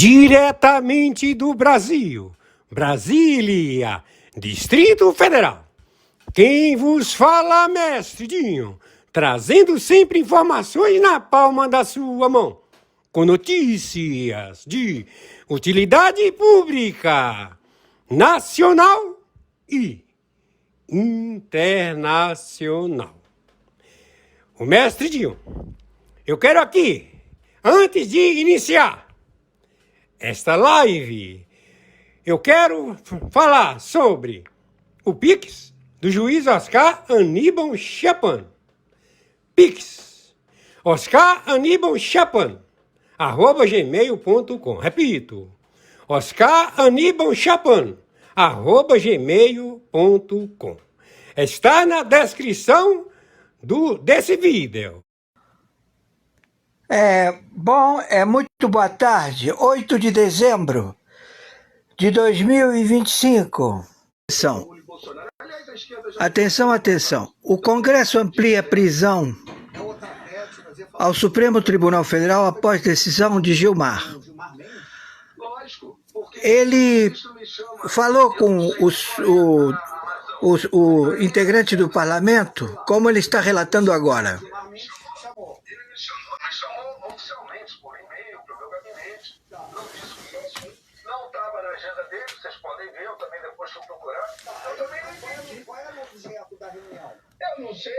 Diretamente do Brasil, Brasília, Distrito Federal. Quem vos fala, mestre Dinho, trazendo sempre informações na palma da sua mão, com notícias de utilidade pública, nacional e internacional. O mestre Dinho, eu quero aqui, antes de iniciar esta live, eu quero falar sobre o Pix do juiz Oscar Aníbal Chapan. Pix, Oscar Aníbal Chapan, @gmail.com. Repito, Oscar Aníbal Chapan, @gmail.com. Está na descrição desse vídeo. Muito boa tarde, 8 de dezembro de 2025. Atenção. O Congresso amplia a prisão ao Supremo Tribunal Federal após decisão de Gilmar. Ele falou com o integrante do parlamento, como ele está relatando agora. Eu não sei.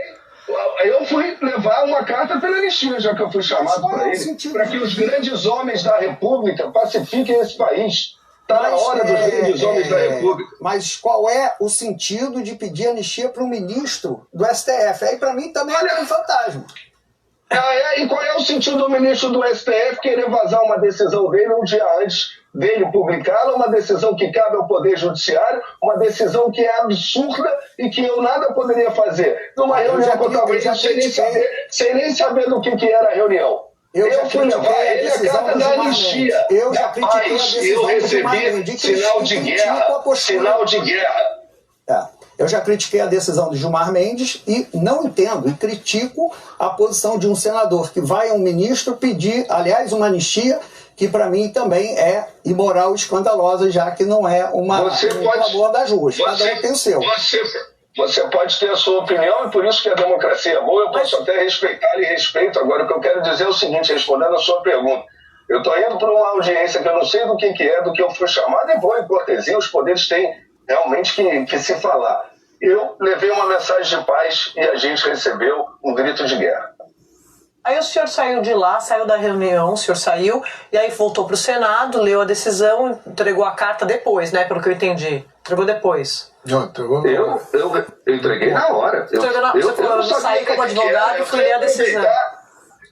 Eu fui levar uma carta pela anistia, já que eu fui chamado para ele, para que os grandes homens da República pacifiquem esse país. Está na hora dos grandes homens da República. Mas qual é o sentido de pedir anistia para um ministro do STF? Aí, para mim, também é um fantasma. E qual é o sentido do ministro do STF querer vazar uma decisão dele um dia antes dele publicá-la, uma decisão que cabe ao Poder Judiciário, uma decisão que é absurda e que eu nada poderia fazer. Numa reunião que eu estava sem nem saber do que era a reunião. Eu fui levar ele a carta da anistia. Eu já critiquei a decisão eu recebi sinal de guerra. Eu já critiquei a decisão de Gilmar Mendes e não entendo e critico a posição de um senador que vai a um ministro pedir, aliás, uma anistia, que para mim também é imoral e escandalosa, já que não é um clamor das ruas. Cada um tem o seu. Você pode ter a sua opinião e por isso que a democracia é boa, eu posso até respeitar e respeito. Agora, o que eu quero dizer é o seguinte, respondendo a sua pergunta. Eu estou indo para uma audiência que eu não sei do que é, do que eu fui chamado, e vou em cortesia, os poderes têm realmente que se falar. Eu levei uma mensagem de paz e a gente recebeu um grito de guerra. Aí o senhor saiu de lá, saiu da reunião, o senhor saiu, e aí voltou para o Senado, leu a decisão, entregou a carta depois, né, pelo que eu entendi. Entregou depois. Eu entreguei na hora. Você saí como advogado e fui ler a decisão.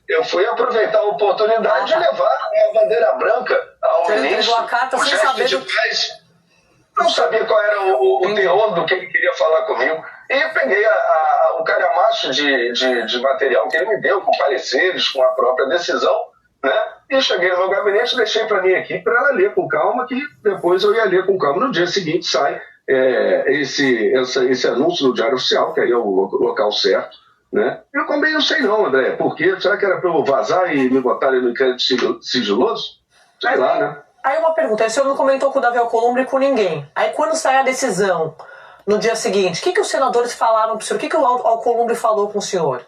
Eu fui aproveitar a oportunidade de levar a bandeira branca ao ministro. Você entregou a carta sem saber do... Não sabia qual era o teor do que ele queria falar comigo. E peguei o calhamaço de material que ele me deu, com pareceres, com a própria decisão, né? E cheguei no meu gabinete e deixei para minha equipe para ela ler com calma, que depois eu ia ler com calma. No dia seguinte sai esse anúncio no Diário Oficial, que aí é o local certo, né? Eu também não sei não, André. Por quê? Será que era para eu vazar e me botarem no inquérito sigiloso? Sei lá, né? Aí uma pergunta, o senhor não comentou com o Davi Alcolumbre e com ninguém. Aí quando sai a decisão, no dia seguinte, o que os senadores falaram para o senhor? O que o Alcolumbre falou com o senhor?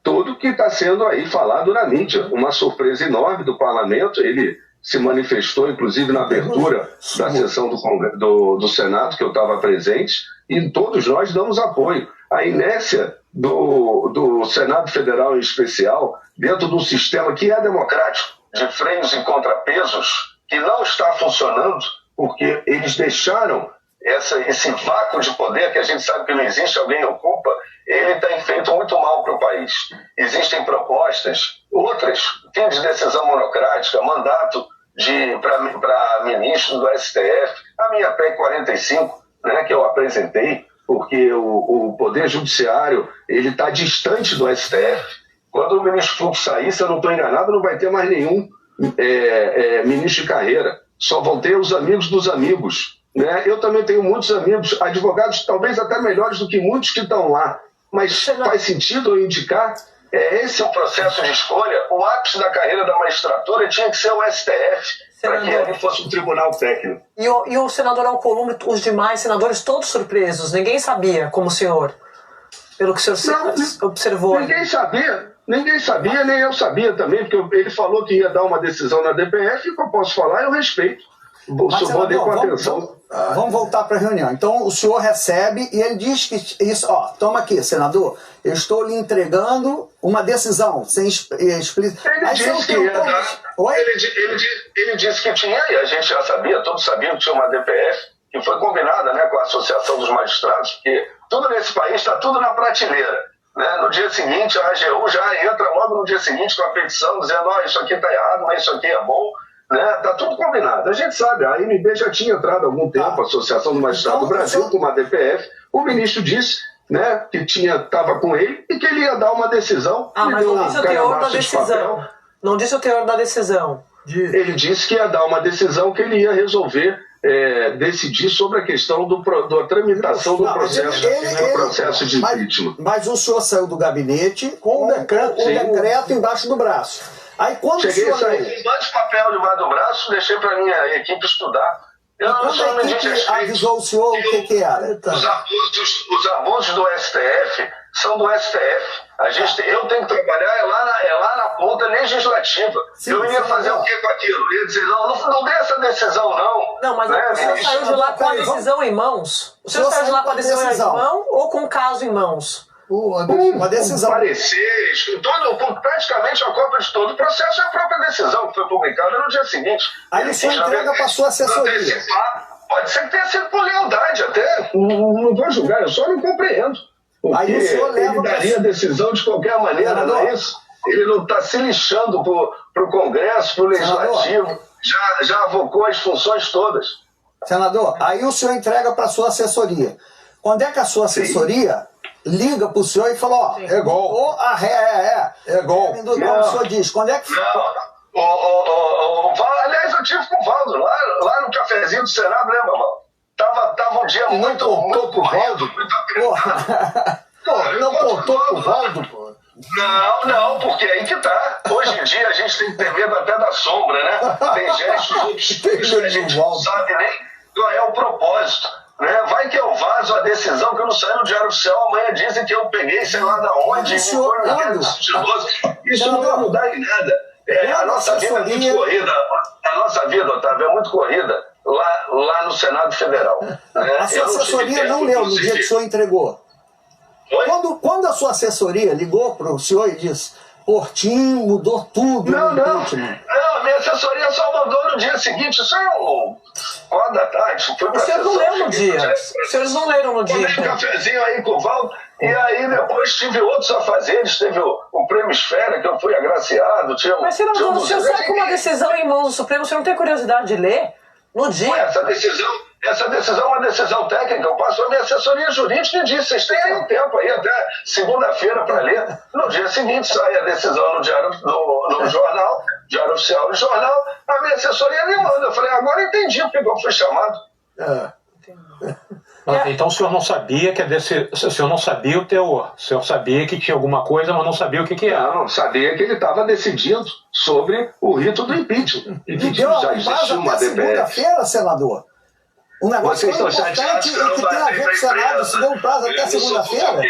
Tudo que está sendo aí falado na mídia. Uma surpresa enorme do parlamento. Ele se manifestou, inclusive, na abertura da sessão do Senado, que eu estava presente, e todos nós damos apoio. A inércia do Senado Federal em especial, dentro de um sistema que é democrático, de freios e contrapesos, que não está funcionando, porque eles deixaram esse vácuo de poder, que a gente sabe que não existe, alguém ocupa, ele tem feito muito mal para o país. Existem propostas, outras, fim de decisão monocrática, mandato para ministro do STF, a minha PEC 45, né, que eu apresentei, porque o Poder Judiciário está distante do STF. Quando o ministro Fux sair, se eu não estou enganado, não vai ter mais nenhum ministro de carreira. Só vão ter os amigos dos amigos. Né? Eu também tenho muitos amigos, advogados talvez até melhores do que muitos que estão lá. Mas faz sentido eu indicar esse é o processo de escolha. O ápice da carreira da magistratura tinha que ser o STF, para que ele fosse um tribunal técnico. E o senador Alcolumbre, os demais senadores, todos surpresos, ninguém sabia, como o senhor, pelo que o senhor observou. Ninguém sabia, nem eu sabia também, porque ele falou que ia dar uma decisão na DPF, e o que eu posso falar, eu respeito. Subordei com atenção. Vamos voltar para a reunião. Então, o senhor recebe e ele diz que isso, ó, toma aqui, senador, eu estou lhe entregando uma decisão sem explícito. Ele disse que ia dar. Ele disse que tinha, e a gente já sabia, todos sabiam que tinha uma DPF, que foi combinada, né, com a Associação dos Magistrados, porque tudo nesse país está tudo na prateleira. Né? No dia seguinte, a AGU já entra logo no dia seguinte com a petição, dizendo, ó, isso aqui está errado, mas isso aqui é bom. Tá tudo combinado. A gente sabe, a AMB já tinha entrado há algum tempo, a Associação do Magistrado do Brasil, com uma DPF. O ministro disse, né, que estava com ele e que ele ia dar uma decisão. Mas não disse o teor da decisão. Não disse o teor da decisão. Ele disse que ia dar uma decisão, que ele ia resolver, decidir sobre a questão da tramitação do processo de impeachment. Mas o senhor saiu do gabinete com o decreto embaixo do braço. Aí quando cheguei a sair com um monte de papel debaixo do braço, deixei para minha equipe estudar. Quando a equipe avisou o senhor o que era? Os abusos do STF são do STF. Eu tenho que trabalhar lá na ponta legislativa. Eu ia fazer o que com aquilo? Eu ia dizer, não dê essa decisão, não. Não, mas o senhor saiu de lá com a decisão em mãos? O senhor saiu de lá com a decisão em mãos ou com o caso em mãos? Uma decisão. Parecer, praticamente a cópia de todo o processo é a própria decisão que foi publicada no dia seguinte. Aí ele só entrega para a sua assessoria. Pode ser que tenha sido por lealdade até. Não vou julgar, eu só não compreendo. Porque aí o senhor leva ele daria a decisão de qualquer maneira, não é isso? Ele não está se lixando para o Congresso, para o Legislativo. Já avocou as funções todas. Senador, aí o senhor entrega para a sua assessoria. Quando é que a sua assessoria liga para o senhor e fala, ó, é gol. É gol. Como o senhor diz, quando é que... Aliás, eu tive com o Valdo, lá no cafezinho do Senado, lembra, Valdo? Tava um dia muito corrido. Não contou pro Valdo, pô. Não, porque aí que tá. Hoje em dia a gente tem que ter medo até da sombra, né? Tem gestos obscuros que a gente não sabe nem qual é o propósito. Né? Vai que eu vazo a decisão que eu não saio no Diário Oficial, amanhã dizem que eu peguei sei lá da onde, isso não vai mudar em nada. A nossa vida é muito corrida, a nossa vida, Otávio, é muito corrida lá no Senado Federal. Né? A sua assessoria não leu no dia que o senhor entregou. Quando a sua assessoria ligou para o senhor e disse, Portinho mudou tudo no impeachment. Não, a minha assessoria só mandou no dia seguinte, isso é um 4 da tarde. Os senhores não leram no dia. Os senhores não leram no dia. Tomei um cafezinho aí com o Valdo, e aí depois tive outros afazeres, teve o Prêmio Esfera, que eu fui agraciado. Mas, senador, o senhor sai com uma decisão em mãos do Supremo, o senhor não tem curiosidade de ler no dia? Essa decisão é uma decisão técnica, eu passo a minha assessoria jurídica e disse, vocês têm aí um tempo aí, até segunda-feira para ler. No dia seguinte sai a decisão no jornal, Diário Oficial e Jornal, a minha assessoria me manda. Eu falei, agora entendi porque eu fui chamado. Então o senhor não sabia o senhor não sabia o teor, o senhor sabia que tinha alguma coisa, mas não sabia o que era. Não, sabia que ele estava decidindo sobre o rito do impeachment. E já existiu uma segunda-feira, senador. Um negócio tão importante e que tem a ver com o Senado, se deu um prazo até segunda-feira?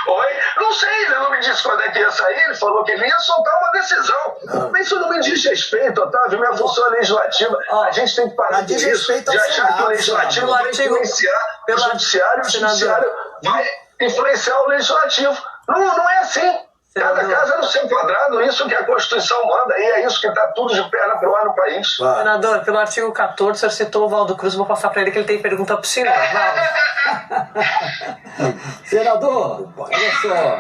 Oi? Não sei, ele não me disse quando é que ia sair, ele falou que ele ia soltar uma decisão. Mas isso não me diz respeito, Otávio, minha função é legislativa. A gente tem que parar de isso, de achar que o legislativo vai influenciar o judiciário, o judiciário vai influenciar o legislativo. Não é assim. Cada casa no seu quadrado, isso que a Constituição manda, e é isso que está tudo de perna pro ar no país. Senador, pelo artigo 14, o senhor citou o Valdo Cruz, vou passar para ele que ele tem pergunta para o senhor. Senador, olha só,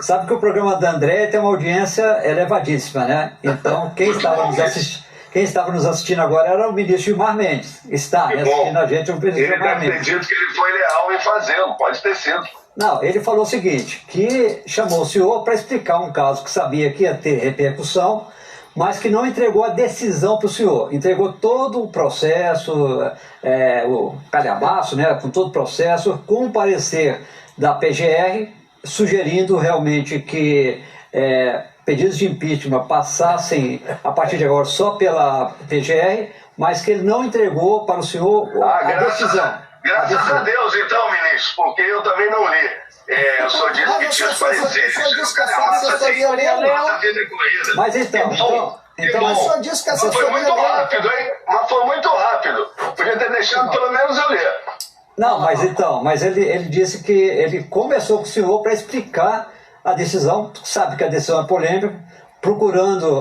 sabe que o programa da André tem uma audiência elevadíssima, né? Então, quem estava nos assistindo agora era o ministro Gilmar Mendes. Está assistindo a gente, o ministro Gilmar Mendes. Ele acredito que ele foi leal em fazê-lo, pode ter sido. Não, ele falou o seguinte, que chamou o senhor para explicar um caso que sabia que ia ter repercussão, mas que não entregou a decisão para o senhor. Entregou todo o processo, o calhamaço, né, com todo o processo, com o parecer da PGR, sugerindo realmente que pedidos de impeachment passassem a partir de agora só pela PGR, mas que ele não entregou para o senhor a decisão. Graças a Deus, então, ministro, porque eu também não li. Eu sou disse que tinha os pareceres. Mas então, Mas o senhor disse que a assessoria foi muito rápido, hein? Mas foi muito rápido. Podia ter deixado pelo menos eu ler. não, mas ele disse que ele conversou com o senhor para explicar a decisão, sabe que a decisão é polêmica, procurando...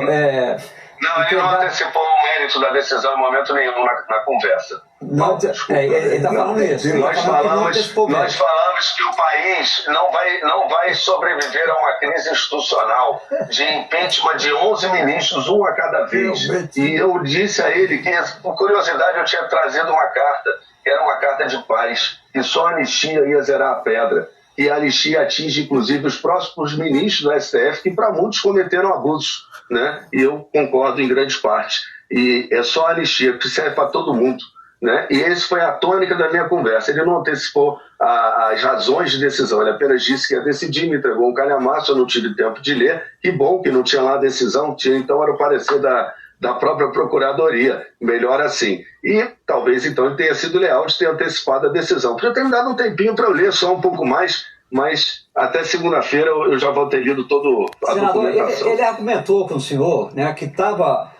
Não, ele não antecipou o mérito da decisão em momento nenhum na conversa. Não, ele está falando isso. Nós falamos que o país não vai sobreviver a uma crise institucional de impeachment de 11 ministros, um a cada vez. E eu disse a ele que, por curiosidade, eu tinha trazido uma carta, que era uma carta de paz, que só a anistia ia zerar a pedra. E a anistia atinge, inclusive, os próximos ministros do STF, que para muitos cometeram abusos, né? E eu concordo em grande parte. E é só a anistia, que serve para todo mundo, né? E essa foi a tônica da minha conversa. Ele não antecipou as razões de decisão, ele apenas disse que ia decidir, me entregou um calhamaço, eu não tive tempo de ler. Que bom que não tinha lá a decisão, então era o parecer da própria Procuradoria, melhor assim. E talvez então ele tenha sido leal de ter antecipado a decisão. Podia ter me dado um tempinho para eu ler só um pouco mais, mas até segunda-feira eu já vou ter lido toda a documentação. Ele argumentou com o senhor, né, que estava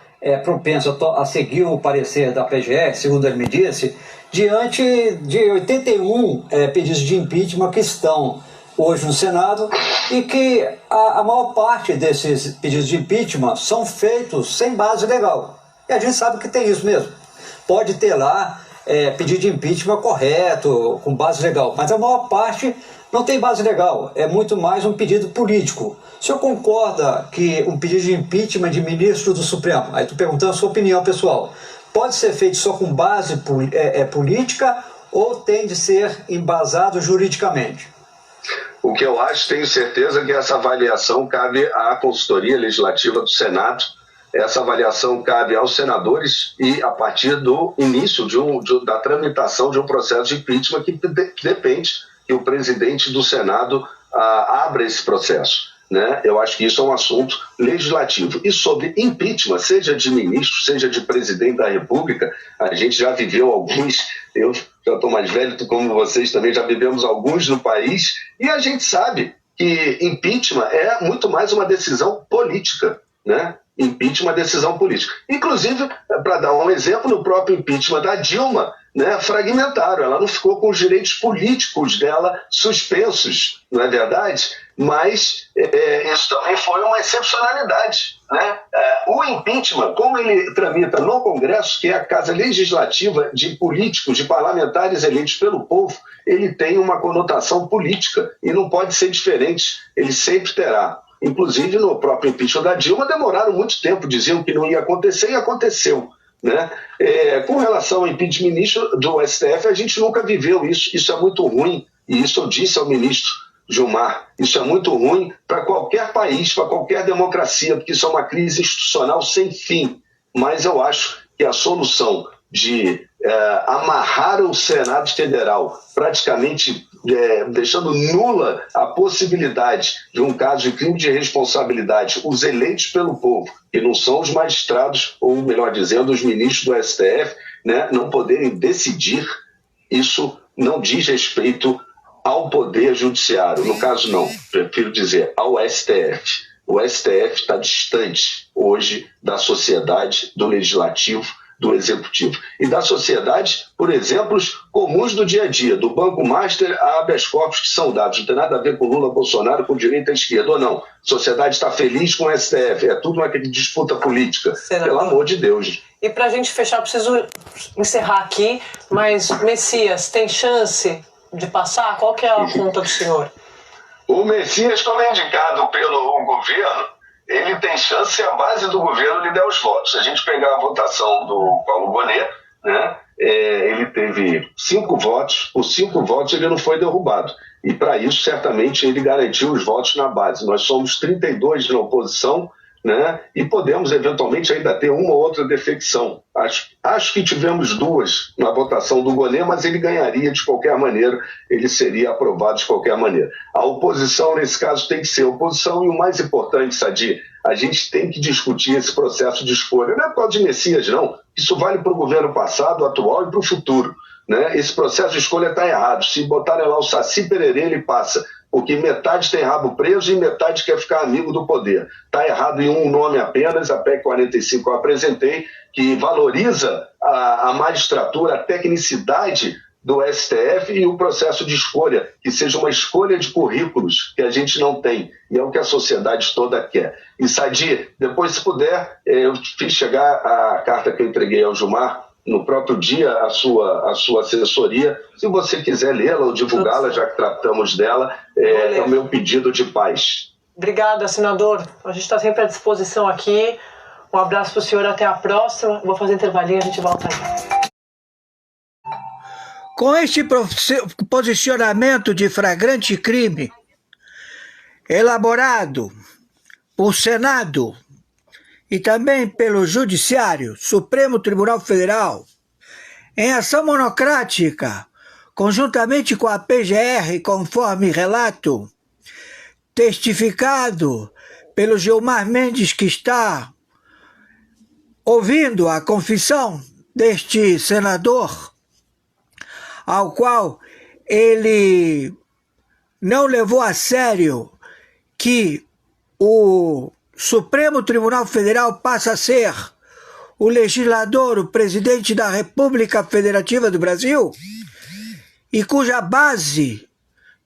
propenso a seguir o parecer da PGR, segundo ele me disse, diante de 81 pedidos de impeachment que estão hoje no Senado e que a maior parte desses pedidos de impeachment são feitos sem base legal. E a gente sabe que tem isso mesmo. Pode ter lá pedido de impeachment correto, com base legal, mas a maior parte não tem base legal, é muito mais um pedido político. O senhor concorda que um pedido de impeachment de ministro do Supremo, aí estou perguntando a sua opinião pessoal, pode ser feito só com base política ou tem de ser embasado juridicamente? O que eu acho, tenho certeza que essa avaliação cabe à consultoria legislativa do Senado, essa avaliação cabe aos senadores e a partir do início da tramitação de um processo de impeachment que depende que o presidente do Senado abra esse processo, né? Eu acho que isso é um assunto legislativo. E sobre impeachment, seja de ministro, seja de presidente da República, a gente já viveu alguns, eu já estou mais velho, como vocês também já vivemos alguns no país, e a gente sabe que impeachment é muito mais uma decisão política, né? Impeachment é uma decisão política. Inclusive, para dar um exemplo, no próprio impeachment da Dilma, né, fragmentaram, ela não ficou com os direitos políticos dela suspensos, não é verdade? Mas isso também foi uma excepcionalidade, né? O impeachment, como ele tramita no Congresso, que é a casa legislativa de políticos, de parlamentares eleitos pelo povo, ele tem uma conotação política e não pode ser diferente, ele sempre terá. Inclusive, no próprio impeachment da Dilma, demoraram muito tempo, diziam que não ia acontecer e aconteceu, né? Com relação ao impeachment ministro do STF, a gente nunca viveu isso. Isso é muito ruim, e isso eu disse ao ministro Gilmar, isso é muito ruim para qualquer país, para qualquer democracia, porque isso é uma crise institucional sem fim. Mas eu acho que a solução de amarrar o Senado Federal, praticamente deixando nula a possibilidade de um caso de crime de responsabilidade, os eleitos pelo povo, que não são os magistrados, ou melhor dizendo, os ministros do STF, né, não poderem decidir, isso não diz respeito ao Poder Judiciário. No caso, não, prefiro dizer ao STF. O STF está distante hoje da sociedade, do legislativo, do executivo e da sociedade por exemplos comuns do dia a dia, do Banco Master a habeas corpus que são dados. Não tem nada a ver com Lula, Bolsonaro, com direita e esquerda, ou não. A sociedade está feliz com o STF, é tudo uma disputa política. Senador, pelo amor de Deus. E para a gente fechar, preciso encerrar aqui, mas Messias, tem chance de passar? Qual que é a conta do senhor? O Messias, como é indicado pelo governo, ele tem chance se a base do governo lhe der os votos. Se a gente pegar a votação do Paulo Bonet, né, ele teve 5 votos, por 5 votos ele não foi derrubado. E para isso, certamente, ele garantiu os votos na base. Nós somos 32 na oposição, né? E podemos eventualmente ainda ter uma ou outra defecção. Acho que tivemos duas na votação do Gonê, mas ele ganharia de qualquer maneira, ele seria aprovado de qualquer maneira. A oposição, nesse caso, tem que ser oposição, e o mais importante, Sadi, a gente tem que discutir esse processo de escolha. Não é por causa de Messias, não. Isso vale para o governo passado, atual e para o futuro, né? Esse processo de escolha está errado. Se botarem lá o Saci Pererê, ele passa. Porque metade tem rabo preso e metade quer ficar amigo do poder. Está errado em um nome apenas, a PEC 45 eu apresentei, que valoriza a magistratura, a tecnicidade do STF e o processo de escolha, que seja uma escolha de currículos que a gente não tem, e é o que a sociedade toda quer. E, Sadi, depois, se puder, eu fiz chegar a carta que eu entreguei ao Gilmar, no próprio dia, a sua assessoria. Se você quiser lê-la ou divulgá-la, já que tratamos dela, é o meu pedido de paz. Obrigada, senador. A gente está sempre à disposição aqui. Um abraço para o senhor, até a próxima. Vou fazer intervalinho, a gente volta aí. Com este posicionamento de flagrante crime, elaborado por Senado e também pelo Judiciário, Supremo Tribunal Federal, em ação monocrática, conjuntamente com a PGR, conforme relato testificado pelo Gilmar Mendes, que está ouvindo a confissão deste senador, ao qual ele não levou a sério que o Supremo Tribunal Federal passa a ser o legislador, o presidente da República Federativa do Brasil, e cuja base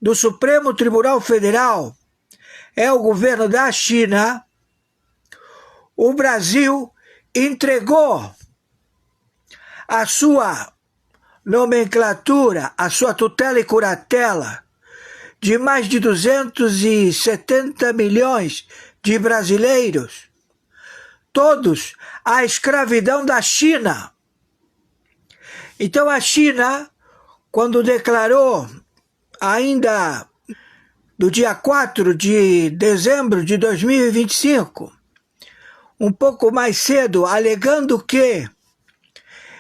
do Supremo Tribunal Federal é o governo da China, o Brasil entregou a sua nomenclatura, a sua tutela e curatela de mais de 270 milhões de brasileiros, todos à escravidão da China. Então a China, quando declarou, ainda do dia 4 de dezembro de 2025, um pouco mais cedo, alegando que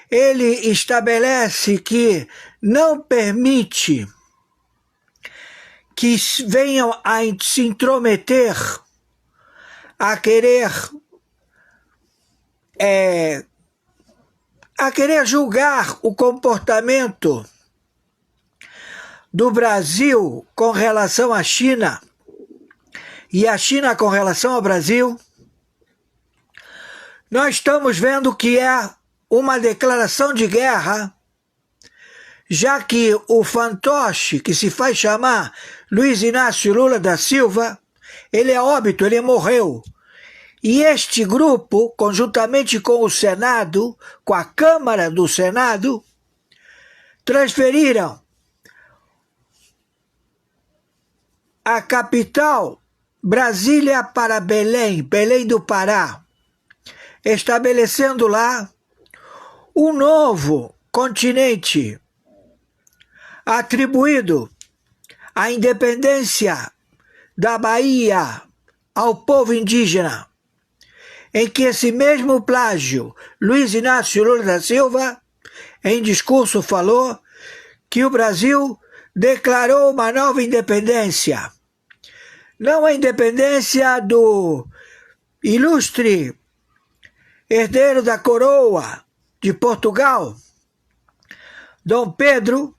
ele estabelece que não permite que venham a se intrometer, a querer julgar o comportamento do Brasil com relação à China e a China com relação ao Brasil. Nós estamos vendo que é uma declaração de guerra, já que o fantoche, que se faz chamar Luiz Inácio Lula da Silva, ele é óbito, ele morreu. E este grupo, conjuntamente com o Senado, com a Câmara do Senado, transferiram a capital, Brasília, para Belém, Belém do Pará, estabelecendo lá um novo continente atribuído à independência da Bahia ao povo indígena, em que esse mesmo plágio, Luiz Inácio Lula da Silva, em discurso falou que o Brasil declarou uma nova independência. Não a independência do ilustre herdeiro da coroa de Portugal, Dom Pedro.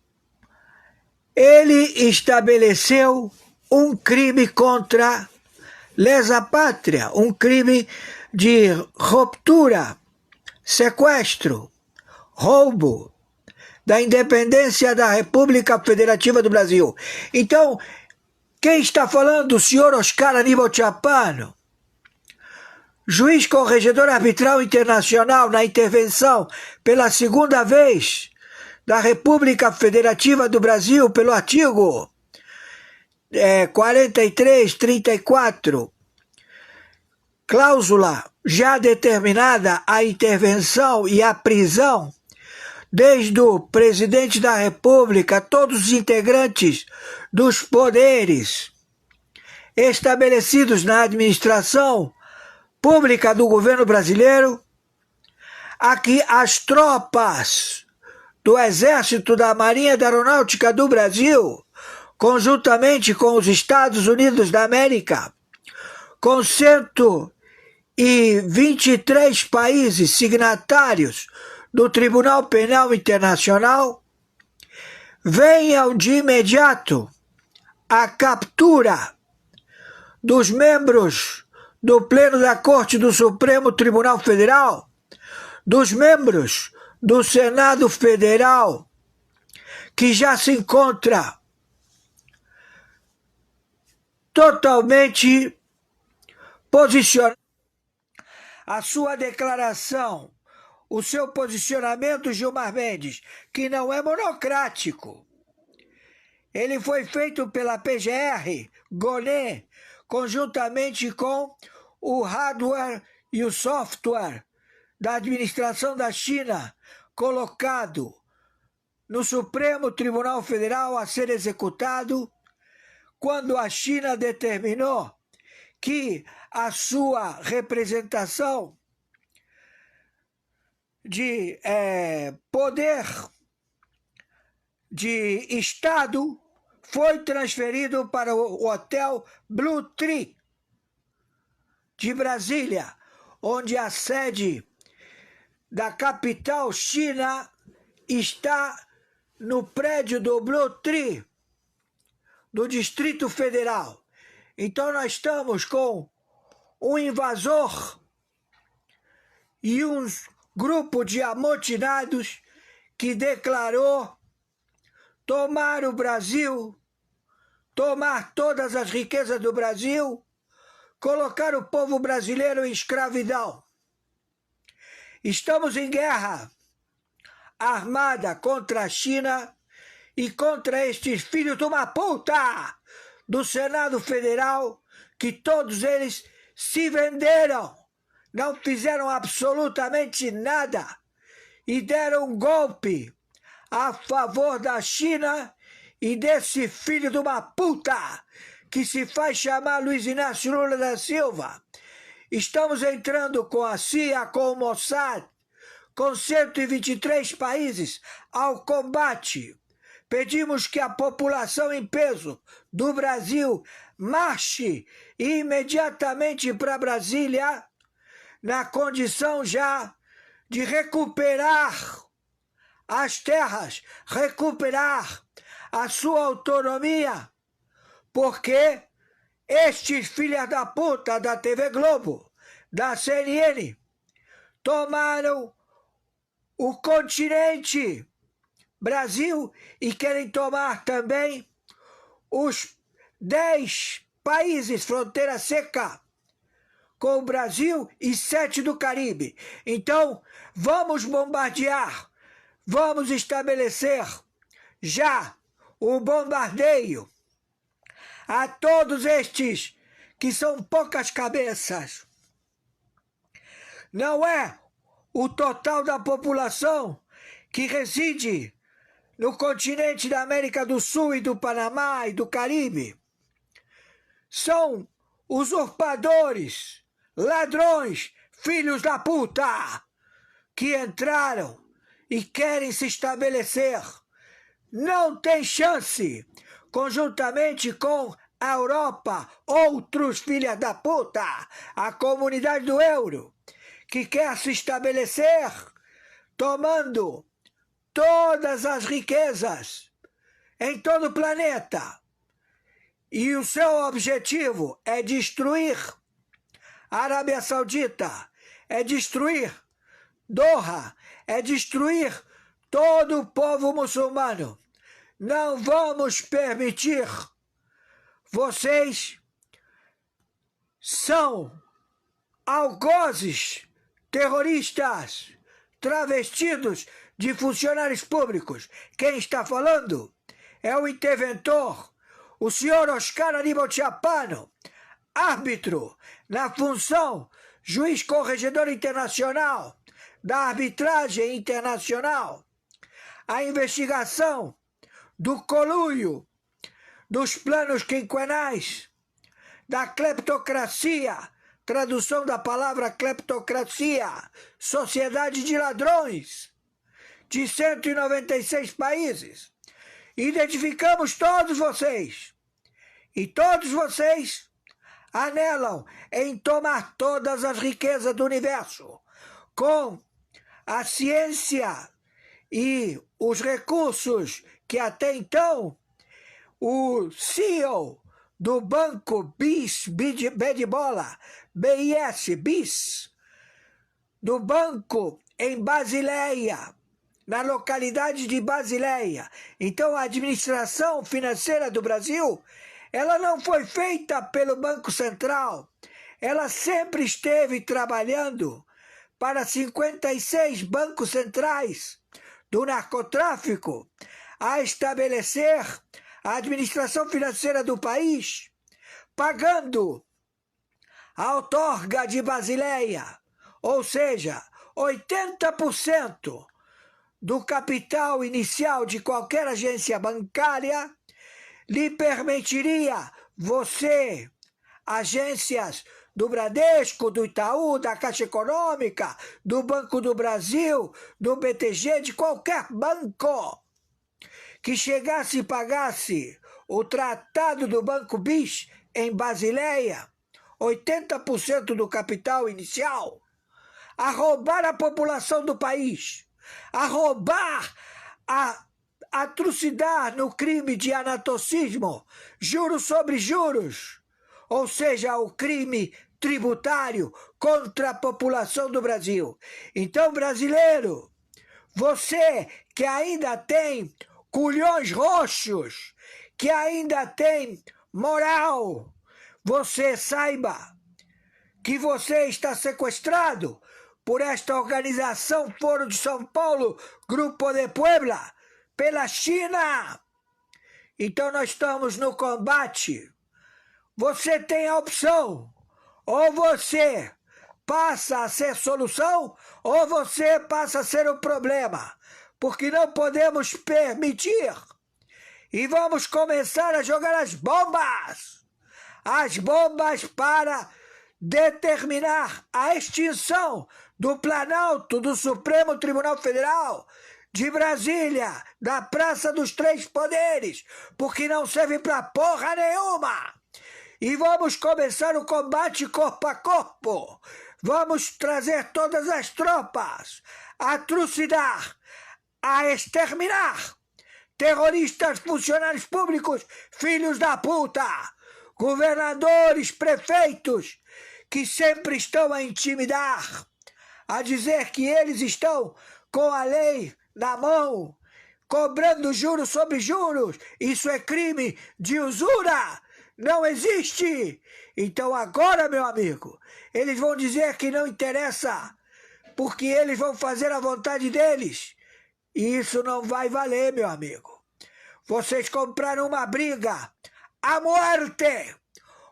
Ele estabeleceu um crime contra lesa pátria, um crime de ruptura, sequestro, roubo da independência da República Federativa do Brasil. Então, quem está falando? O senhor Oscar Aníbal Chapano, juiz corregedor arbitral internacional na intervenção pela segunda vez da República Federativa do Brasil pelo artigo 4334, cláusula já determinada a intervenção e a prisão desde o presidente da República, todos os integrantes dos poderes estabelecidos na administração pública do governo brasileiro, a que as tropas do Exército, da Marinha e da Aeronáutica do Brasil, conjuntamente com os Estados Unidos da América, com 123 países signatários do Tribunal Penal Internacional, venham de imediato à captura dos membros do Pleno da Corte do Supremo Tribunal Federal, dos membros do Senado Federal, que já se encontra totalmente posicionado. A sua declaração, o seu posicionamento, Gilmar Mendes, que não é monocrático. Ele foi feito pela PGR, Gonet, conjuntamente com o hardware e o software da administração da China, colocado no Supremo Tribunal Federal a ser executado, quando a China determinou que a sua representação de poder de Estado foi transferido para o Hotel Blue Tree de Brasília, onde a sede da capital China está no prédio do Blue Tree, do Distrito Federal. Então nós estamos com um invasor e um grupo de amotinados que declarou tomar o Brasil, tomar todas as riquezas do Brasil, colocar o povo brasileiro em escravidão. Estamos em guerra armada contra a China e contra estes filhos de uma puta do Senado Federal, que todos eles se venderam, não fizeram absolutamente nada e deram um golpe a favor da China e desse filho de uma puta que se faz chamar Luiz Inácio Lula da Silva. Estamos entrando com a CIA, com o Mossad, com 123 países ao combate. Pedimos que a população em peso do Brasil marche imediatamente para Brasília, na condição já de recuperar as terras, recuperar a sua autonomia, porque estes filhos da puta da TV Globo, da CNN, tomaram o continente Brasil e querem tomar também os 10 países fronteira seca com o Brasil e 7 do Caribe. Então, vamos bombardear, vamos estabelecer já o bombardeio a todos estes que são poucas cabeças. Não é o total da população que reside no continente da América do Sul e do Panamá e do Caribe. São usurpadores, ladrões, filhos da puta, que entraram e querem se estabelecer. Não tem chance, conjuntamente com a Europa, outros filhos da puta, a comunidade do euro, que quer se estabelecer tomando todas as riquezas em todo o planeta. E o seu objetivo é destruir a Arábia Saudita, é destruir Doha, é destruir todo o povo muçulmano. Não vamos permitir. Vocês são algozes, terroristas, travestidos de funcionários públicos. Quem está falando é o interventor, o senhor Oscar Aníbal Chapano, árbitro na função juiz corregedor internacional da arbitragem internacional. A investigação do conluio, dos planos quinquenais, da cleptocracia tradução da palavra cleptocracia, sociedade de ladrões, de 196 países. Identificamos todos vocês. E todos vocês anelam em tomar todas as riquezas do universo, com a ciência e os recursos que até então o CEO do banco BIS, B de bola, BIS, do banco em Basileia, na localidade de Basileia. Então a administração financeira do Brasil, ela não foi feita pelo Banco Central, ela sempre esteve trabalhando para 56 bancos centrais do narcotráfico a estabelecer a administração financeira do país, pagando a outorga de Basileia, ou seja, 80% do capital inicial de qualquer agência bancária lhe permitiria você, agências do Bradesco, do Itaú, da Caixa Econômica, do Banco do Brasil, do BTG, de qualquer banco que chegasse e pagasse o tratado do Banco BIS em Basileia, 80% do capital inicial, a roubar a população do país, a roubar, a atrocidade no crime de anatocismo, juros sobre juros, ou seja, o crime tributário contra a população do Brasil. Então, brasileiro, você que ainda tem culhões roxos, que ainda tem moral, você saiba que você está sequestrado por esta organização Foro de São Paulo, Grupo de Puebla, pela China. Então nós estamos no combate. Você tem a opção, ou você passa a ser solução, ou você passa a ser o problema, porque não podemos permitir. E vamos começar a jogar as bombas para determinar a extinção do Planalto, do Supremo Tribunal Federal, de Brasília, da Praça dos Três Poderes, porque não serve para porra nenhuma. E vamos começar o combate corpo a corpo. Vamos trazer todas as tropas a trucidar, a exterminar terroristas, funcionários públicos, filhos da puta, governadores, prefeitos, que sempre estão a intimidar, a dizer que eles estão com a lei na mão, cobrando juros sobre juros. Isso é crime de usura. Não existe. Então agora, meu amigo, eles vão dizer que não interessa, porque eles vão fazer a vontade deles. E isso não vai valer, meu amigo. Vocês compraram uma briga à morte,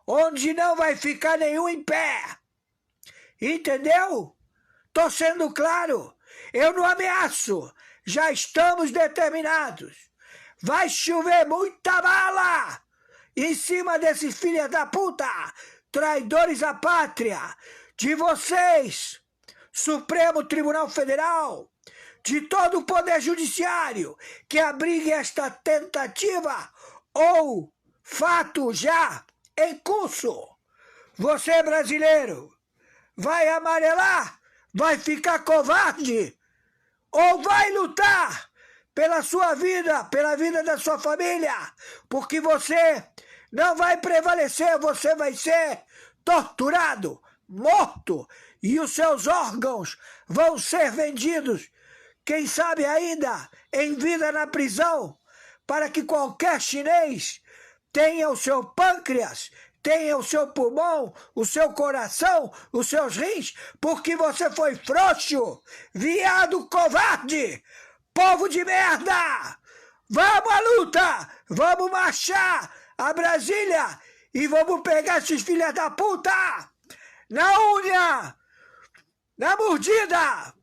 onde não vai ficar nenhum em pé. Entendeu? Tô sendo claro. Eu não ameaço. Já estamos determinados. Vai chover muita bala em cima desses filhos da puta, traidores à pátria, de vocês, Supremo Tribunal Federal, de todo o Poder Judiciário, que abrigue esta tentativa ou fato já em curso. Você, brasileiro, vai amarelar, vai ficar covarde, ou vai lutar pela sua vida, pela vida da sua família, porque você não vai prevalecer, você vai ser torturado, morto, e os seus órgãos vão ser vendidos, quem sabe ainda em vida na prisão, para que qualquer chinês tenha o seu pâncreas, tenha o seu pulmão, o seu coração, os seus rins, porque você foi frouxo, viado covarde, povo de merda! Vamos à luta! Vamos marchar a Brasília e vamos pegar esses filhos da puta! Na unha! Na mordida!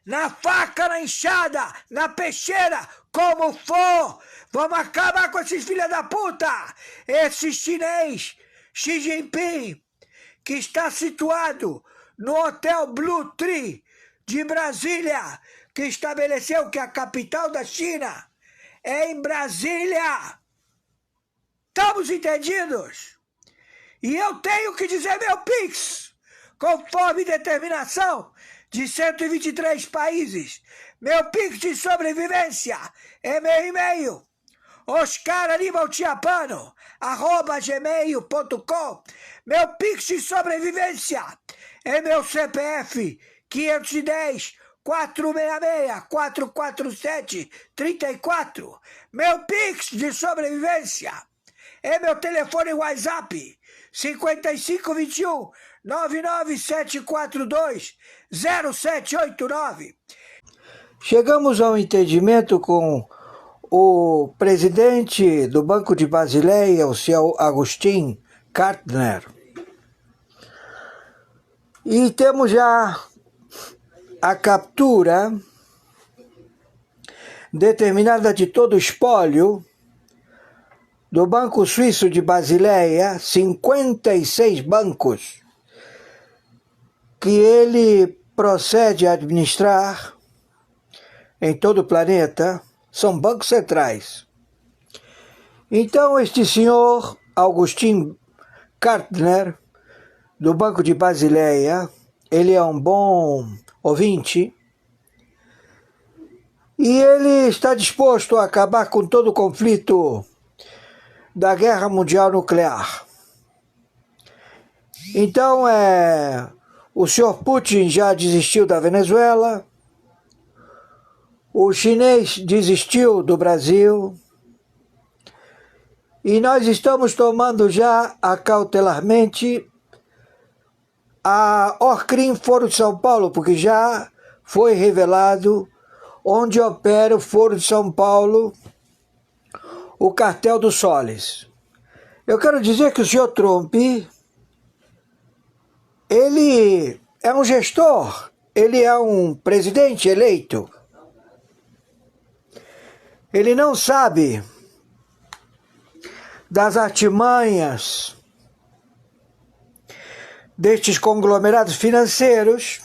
Na faca, na enxada, na peixeira, como for! Vamos acabar com esses filhos da puta! Esse chinês, Xi Jinping, que está situado no Hotel Blue Tree de Brasília, que estabeleceu que a capital da China é em Brasília. Estamos entendidos? E eu tenho que dizer meu Pix, conforme determinação de 123 países. Meu Pix de sobrevivência é meu e-mail, oscaranibaltiapano@gmail.com. Meu Pix de sobrevivência é meu CPF 510-466-447-34. Meu Pix de sobrevivência é meu telefone WhatsApp 5521-99742-0789. Chegamos ao entendimento com o presidente do Banco de Basileia, o senhor Agustin Kartner. E temos já a captura determinada de todo o espólio do Banco Suíço de Basileia, 56 bancos que ele procede a administrar em todo o planeta, são bancos centrais. Então este senhor Agustin Kartner, do Banco de Basileia, ele é um bom ouvinte e ele está disposto a acabar com todo o conflito da guerra mundial nuclear. Então, o senhor Putin já desistiu da Venezuela, o chinês desistiu do Brasil, e nós estamos tomando já acautelarmente a Orcrim Foro de São Paulo, porque já foi revelado onde opera o Foro de São Paulo, o cartel do Soles. Eu quero dizer que o senhor Trump, ele é um gestor, ele é um presidente eleito. Ele não sabe das artimanhas destes conglomerados financeiros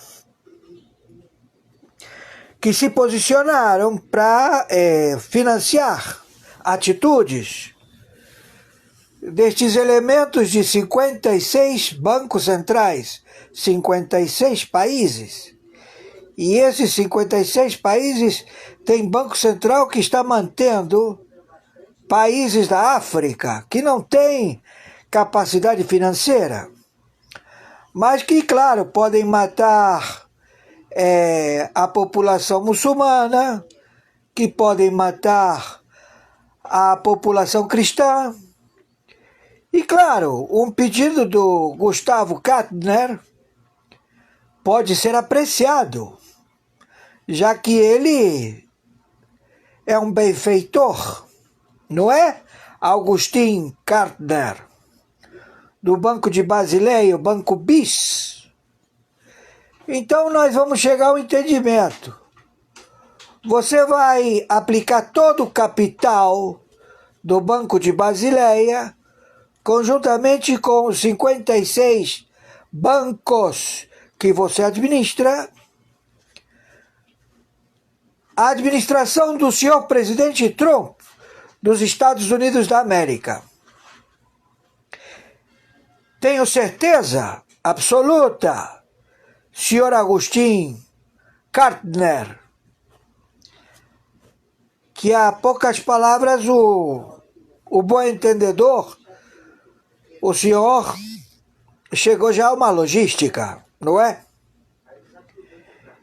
que se posicionaram para financiar atitudes destes elementos de 56 bancos centrais, 56 países. E esses 56 países têm banco central que está mantendo países da África que não têm capacidade financeira, mas que, claro, podem matar a população muçulmana, que podem matar a população cristã. E, claro, um pedido do Gustavo Kartner pode ser apreciado, já que ele é um benfeitor, não é? Agustin Kartner, do Banco de Basileia, o Banco BIS. Então nós vamos chegar ao entendimento. Você vai aplicar todo o capital do Banco de Basileia, conjuntamente com os 56 bancos que você administra, a administração do senhor presidente Trump dos Estados Unidos da América. Tenho certeza absoluta, senhor Agustin Kartner, que há poucas palavras o bom entendedor, o senhor chegou já a uma logística, não é?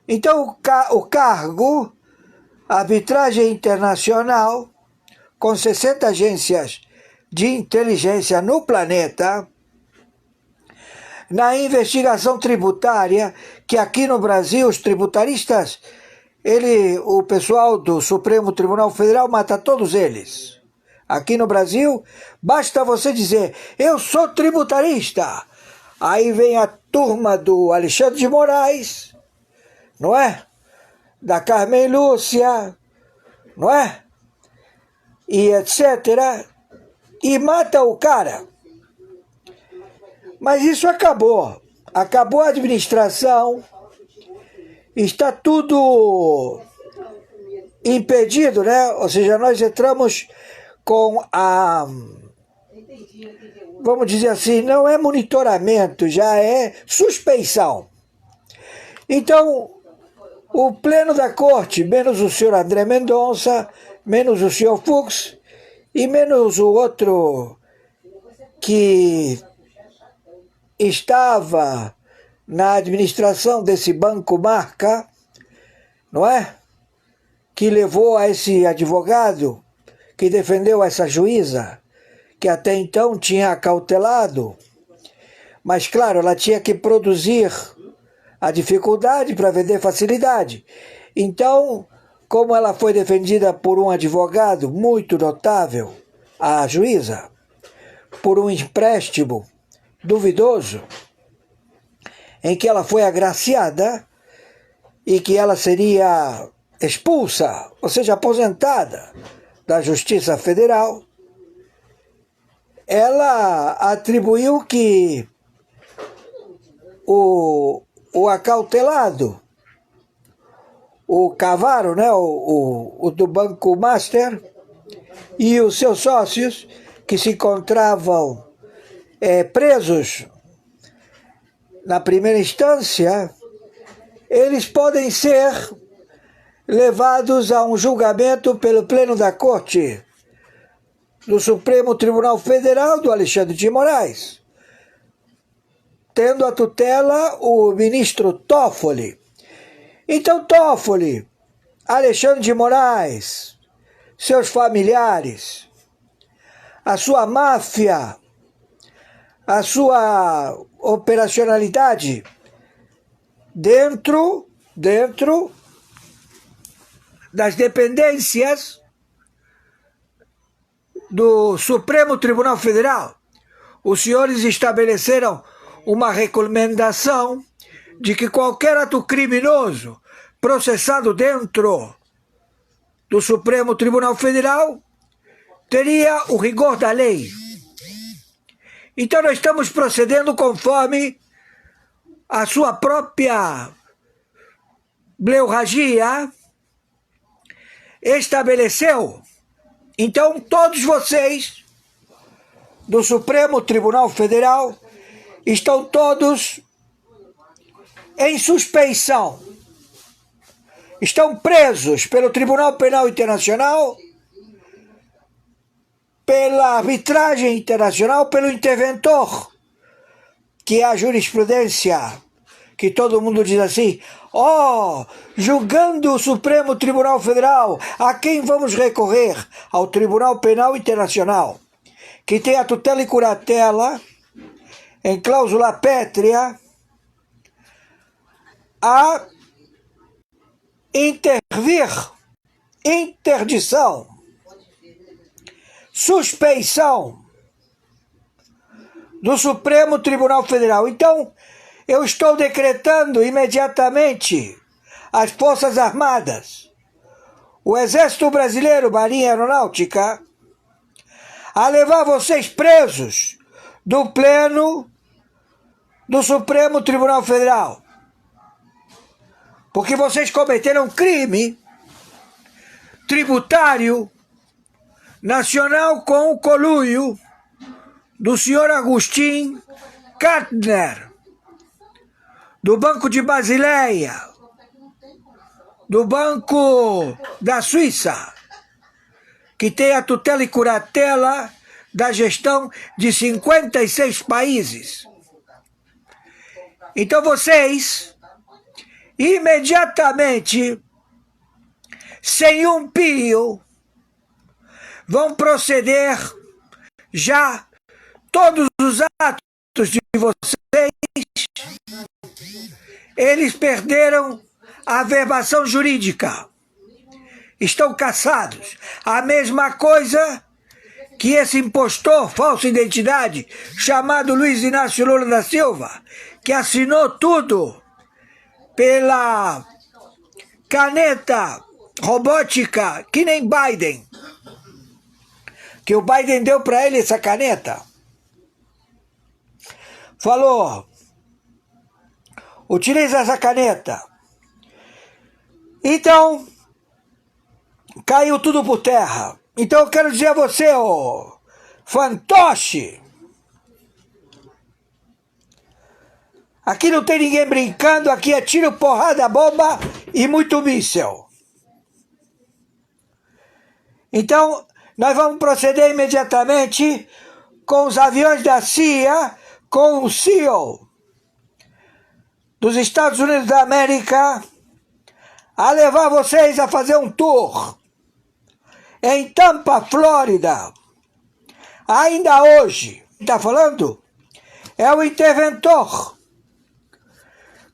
Então o cargo Arbitragem Internacional, com 60 agências de inteligência no planeta, na investigação tributária, que aqui no Brasil os tributaristas, o pessoal do Supremo Tribunal Federal mata todos eles. Aqui no Brasil, basta você dizer, eu sou tributarista. Aí vem a turma do Alexandre de Moraes, não é? Da Carmen Lúcia, não é? E etc. E mata o cara. Mas isso acabou. Acabou a administração, está tudo impedido, né? Ou seja, nós entramos com a, vamos dizer assim, não é monitoramento, já é suspeição. Então, o pleno da corte, menos o senhor André Mendonça, menos o senhor Fux e menos o outro que estava na administração desse Banco Marca, não é? Que levou a esse advogado que defendeu essa juíza, que até então tinha acautelado, mas claro, ela tinha que produzir a dificuldade para vender facilidade. Então, como ela foi defendida por um advogado muito notável, a juíza, por um empréstimo duvidoso, em que ela foi agraciada e que ela seria expulsa, ou seja, aposentada da Justiça Federal, ela atribuiu que o acautelado, o Cavaro, né, o do Banco Master, e os seus sócios, que se encontravam presos na primeira instância, eles podem ser levados a um julgamento pelo Pleno da Corte do Supremo Tribunal Federal do Alexandre de Moraes, tendo a tutela o ministro Toffoli. Então Toffoli, Alexandre de Moraes, seus familiares, a sua máfia, a sua operacionalidade dentro das dependências do Supremo Tribunal Federal. Os senhores estabeleceram uma recomendação de que qualquer ato criminoso processado dentro do Supremo Tribunal Federal teria o rigor da lei. Então nós estamos procedendo conforme a sua própria bleurragia estabeleceu. Então todos vocês do Supremo Tribunal Federal estão todos em suspeição. Estão presos pelo Tribunal Penal Internacional, pela arbitragem internacional, pelo interventor, que é a jurisprudência, que todo mundo diz assim, julgando o Supremo Tribunal Federal, a quem vamos recorrer? Ao Tribunal Penal Internacional, que tem a tutela e curatela, em cláusula pétrea, a intervir, interdição, suspeição do Supremo Tribunal Federal. Então, eu estou decretando imediatamente as Forças Armadas, o Exército Brasileiro, Marinha Aeronáutica, a levar vocês presos do Pleno do Supremo Tribunal Federal. Porque vocês cometeram crime tributário nacional com o conluio do senhor Agustin Kartner, do Banco de Basileia, do Banco da Suíça, que tem a tutela e curatela da gestão de 56 países. Então vocês, imediatamente, sem um pio, vão proceder já todos os atos de vocês. Eles perderam a averbação jurídica. Estão caçados. A mesma coisa que esse impostor, falsa identidade, chamado Luiz Inácio Lula da Silva, que assinou tudo pela caneta robótica, que nem Biden, que o Biden deu para ele essa caneta. falou: utiliza essa caneta. Então, caiu tudo por terra. Então eu quero dizer a você, ô fantoche, aqui não tem ninguém brincando, aqui é tiro, porrada, bomba e muito míssel. Então, nós vamos proceder imediatamente com os aviões da CIA, com o CEO dos Estados Unidos da América, a levar vocês a fazer um tour em Tampa, Flórida. Ainda hoje, está falando? É o interventor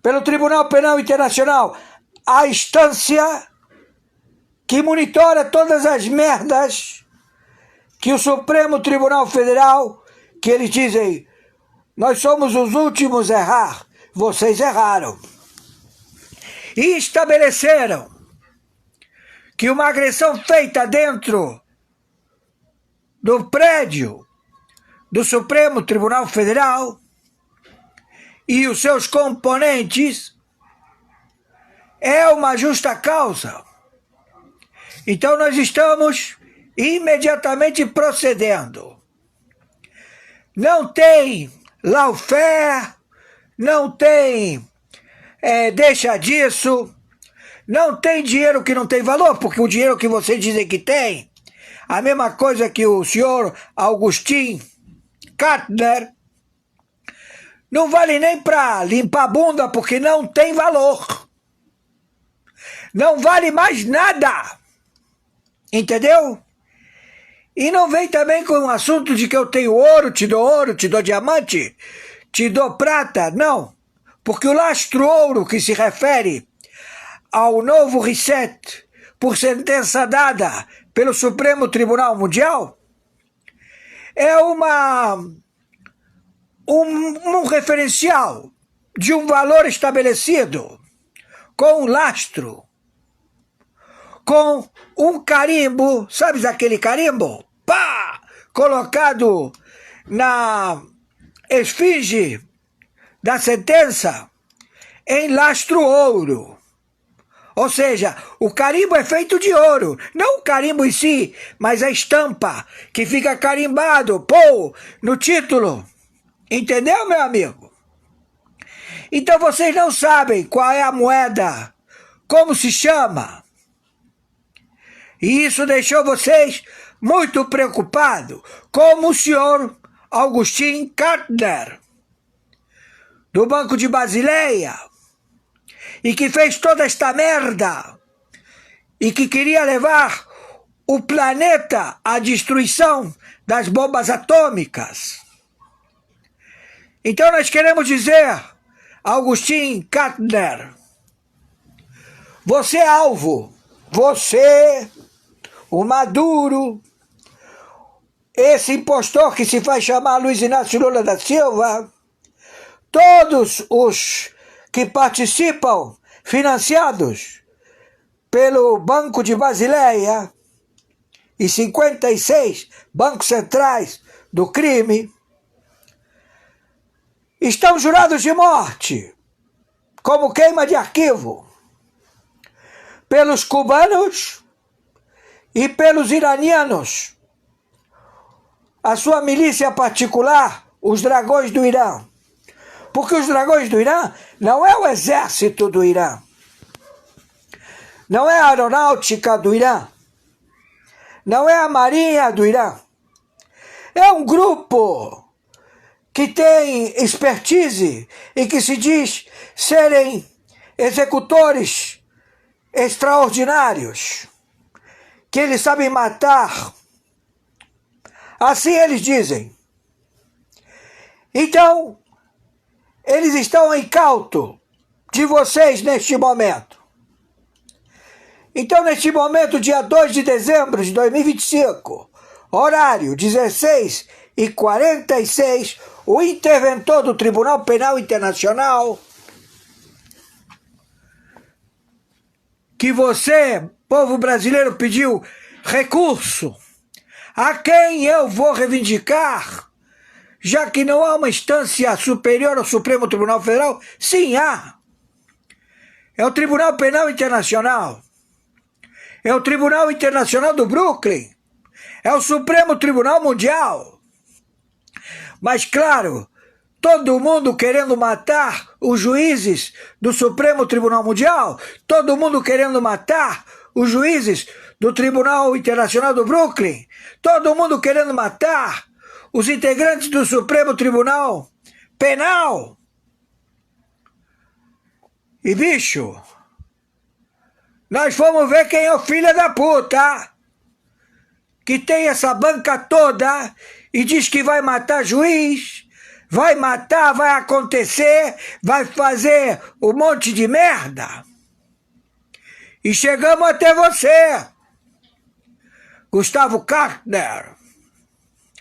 pelo Tribunal Penal Internacional, a instância que monitora todas as merdas que o Supremo Tribunal Federal, que eles dizem, nós somos os últimos a errar, vocês erraram. E estabeleceram que uma agressão feita dentro do prédio do Supremo Tribunal Federal e os seus componentes é uma justa causa. Então nós estamos imediatamente procedendo. Não tem lawfare, não tem deixa disso, não tem dinheiro que não tem valor, porque o dinheiro que vocês dizem que tem, a mesma coisa que o senhor Augustin Kartner, não vale nem para limpar a bunda, porque não tem valor. Não vale mais nada. Entendeu? E não vem também com o assunto de que eu tenho ouro, te dou diamante, te dou prata. Não. Porque o lastro-ouro que se refere ao novo reset por sentença dada pelo Supremo Tribunal Mundial é um referencial de um valor estabelecido com um lastro, com um carimbo, sabes aquele carimbo? Pá! Colocado na esfinge da sentença em lastro-ouro. Ou seja, o carimbo é feito de ouro, não o carimbo em si, mas a estampa que fica carimbado, pô, no título. Entendeu, meu amigo? Então vocês não sabem qual é a moeda, como se chama. E isso deixou vocês muito preocupados, como o senhor Augustin Kartner, do Banco de Basileia, e que fez toda esta merda, e que queria levar o planeta à destruição das bombas atômicas. Então nós queremos dizer, Augustin Kartner, você é alvo, você, o Maduro, esse impostor que se faz chamar Luiz Inácio Lula da Silva, todos os que participam, financiados pelo Banco de Basileia e 56 bancos centrais do crime, estão jurados de morte, como queima de arquivo, pelos cubanos e pelos iranianos, a sua milícia particular, os dragões do Irã. Porque os dragões do Irã não é o exército do Irã, não é a aeronáutica do Irã, não é a marinha do Irã. É um grupo que tem expertise e que se diz serem executores extraordinários, que eles sabem matar. Assim eles dizem. Então, eles estão incauto de vocês neste momento. Então, neste momento, dia 2 de dezembro de 2025, horário 16h46, o interventor do Tribunal Penal Internacional, que você, povo brasileiro, pediu recurso, a quem eu vou reivindicar Já que não há uma instância superior ao Supremo Tribunal Federal, sim há. É o Tribunal Penal Internacional. É o Tribunal Internacional do Brooklyn. É o Supremo Tribunal Mundial. Mas, claro, todo mundo querendo matar os juízes do Supremo Tribunal Mundial, todo mundo querendo matar os juízes do Tribunal Internacional do Brooklyn, todo mundo querendo matar os integrantes do Supremo Tribunal Penal. E, bicho, nós vamos ver quem é o filho da puta que tem essa banca toda e diz que vai matar juiz, vai matar, vai acontecer, vai fazer um monte de merda. E chegamos até você, Gustavo Kartner,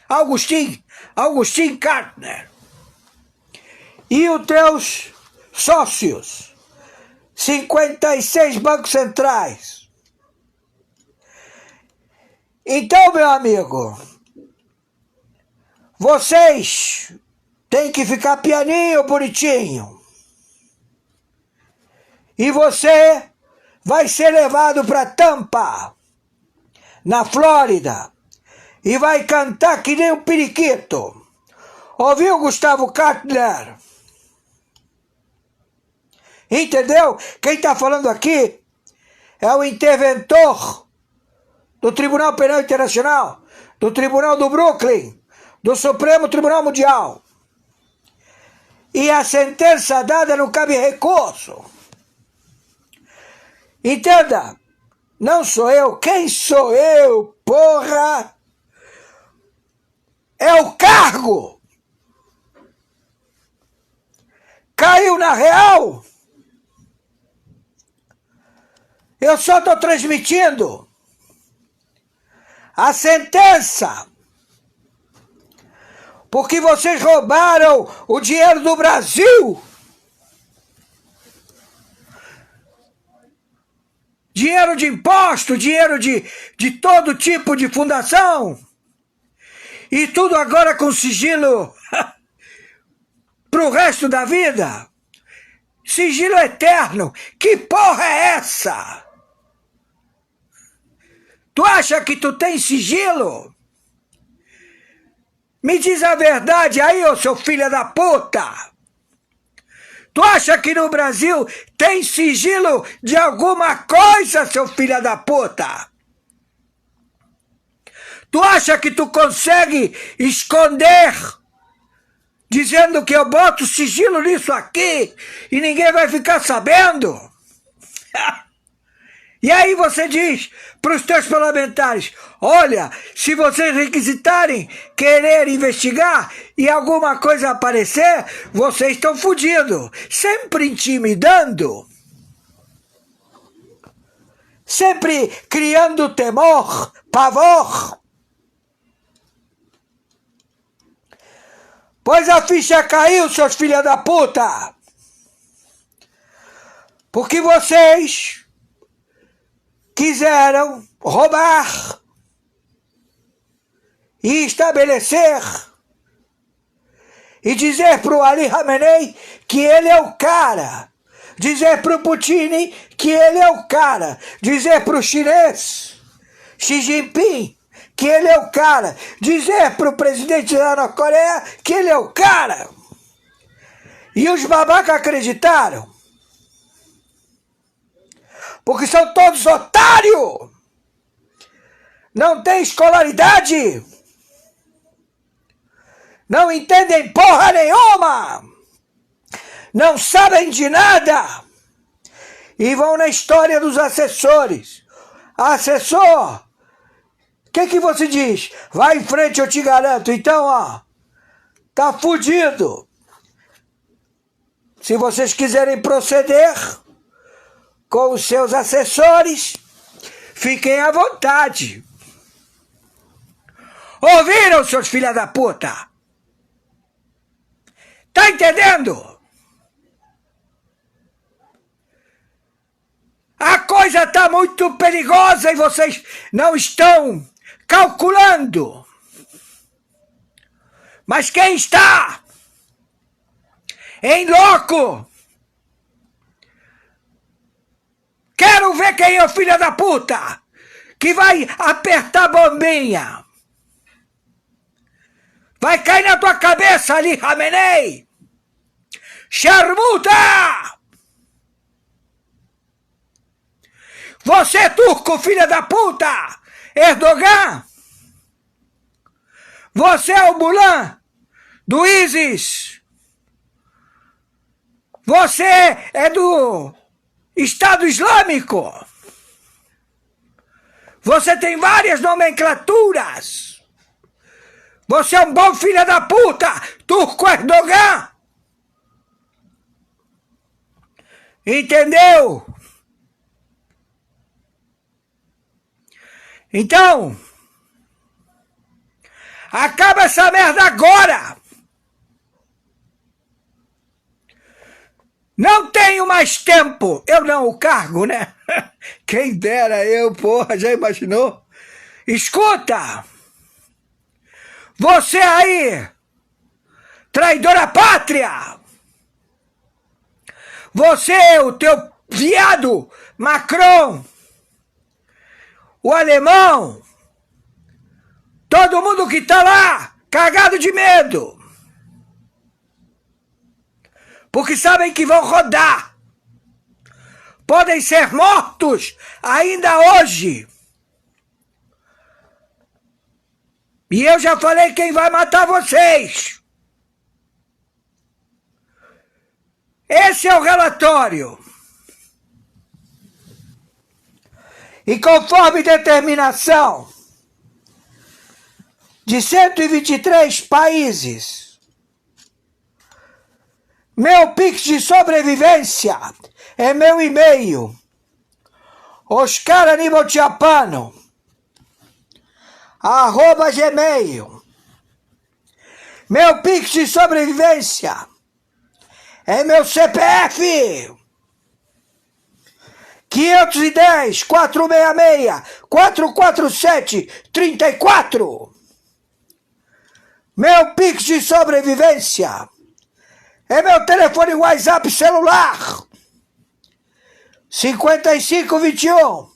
Augustin Kartner, e os teus sócios, 56 bancos centrais. Então, meu amigo, vocês têm que ficar pianinho, bonitinho. E você vai ser levado para Tampa, na Flórida, e vai cantar que nem um periquito. Ouviu, Gustavo Kartner? Entendeu? Quem está falando aqui é o interventor do Tribunal Penal Internacional, do Tribunal do Brooklyn, do Supremo Tribunal Mundial. E a sentença dada não cabe recurso. Entenda, não sou eu. Quem sou eu, porra? É o cargo. Caiu na real. Eu só estou transmitindo a sentença, porque vocês roubaram o dinheiro do Brasil. Dinheiro de imposto, dinheiro de todo tipo de fundação. E tudo agora com sigilo pro resto da vida. Sigilo eterno. Que porra é essa? Tu acha que tu tem sigilo? Me diz a verdade aí, ô seu filho da puta. Tu acha que no Brasil tem sigilo de alguma coisa, seu filho da puta? Tu acha que tu consegue esconder, dizendo que eu boto sigilo nisso aqui e ninguém vai ficar sabendo? E aí você diz para os teus parlamentares, olha, se vocês requisitarem, querer investigar e alguma coisa aparecer, vocês estão fodidos. Sempre intimidando. Sempre criando temor, pavor. Pois a ficha caiu, seus filhos da puta. Porque vocês quiseram roubar e estabelecer e dizer para o Ali Khamenei que ele é o cara, dizer para o Putin que ele é o cara, dizer para o chinês Xi Jinping que ele é o cara, dizer para o presidente da Nova Coreia que ele é o cara. E os babacas acreditaram. Porque são todos otários. Não tem escolaridade. Não entendem porra nenhuma. Não sabem de nada. E vão na história dos assessores. Assessor, o que você diz? Vai em frente, eu te garanto. Então, ó, tá fudido. Se vocês quiserem proceder com os seus assessores, fiquem à vontade. Ouviram, seus filha da puta? Tá entendendo? A coisa tá muito perigosa e vocês não estão calculando. Mas quem está em loco? Quero ver quem é o filho da puta que vai apertar a bombinha. Vai cair na tua cabeça ali, Khamenei! Charmuta! Você, turco, filha da puta! Erdogan! Você é o Mulan do ISIS! Você é do Estado Islâmico! Você tem várias nomenclaturas! Você é um bom filho da puta, turco Erdogan! Entendeu? Então, acaba essa merda agora! Não tenho mais tempo! Eu não, o cargo, né? Quem dera eu, porra, já imaginou? Escuta! Você aí, traidora pátria! Você, o teu viado, Macron, o alemão, todo mundo que tá lá, cagado de medo. Porque sabem que vão rodar. Podem ser mortos ainda hoje. E eu já falei quem vai matar vocês. Esse é o relatório. E conforme determinação de 123 países, meu Pix de sobrevivência é meu e-mail, oscaranibaltiapano@gmail. Meu Pix de sobrevivência é meu CPF 510 466 447 34. Meu Pix de sobrevivência é meu telefone WhatsApp celular 5521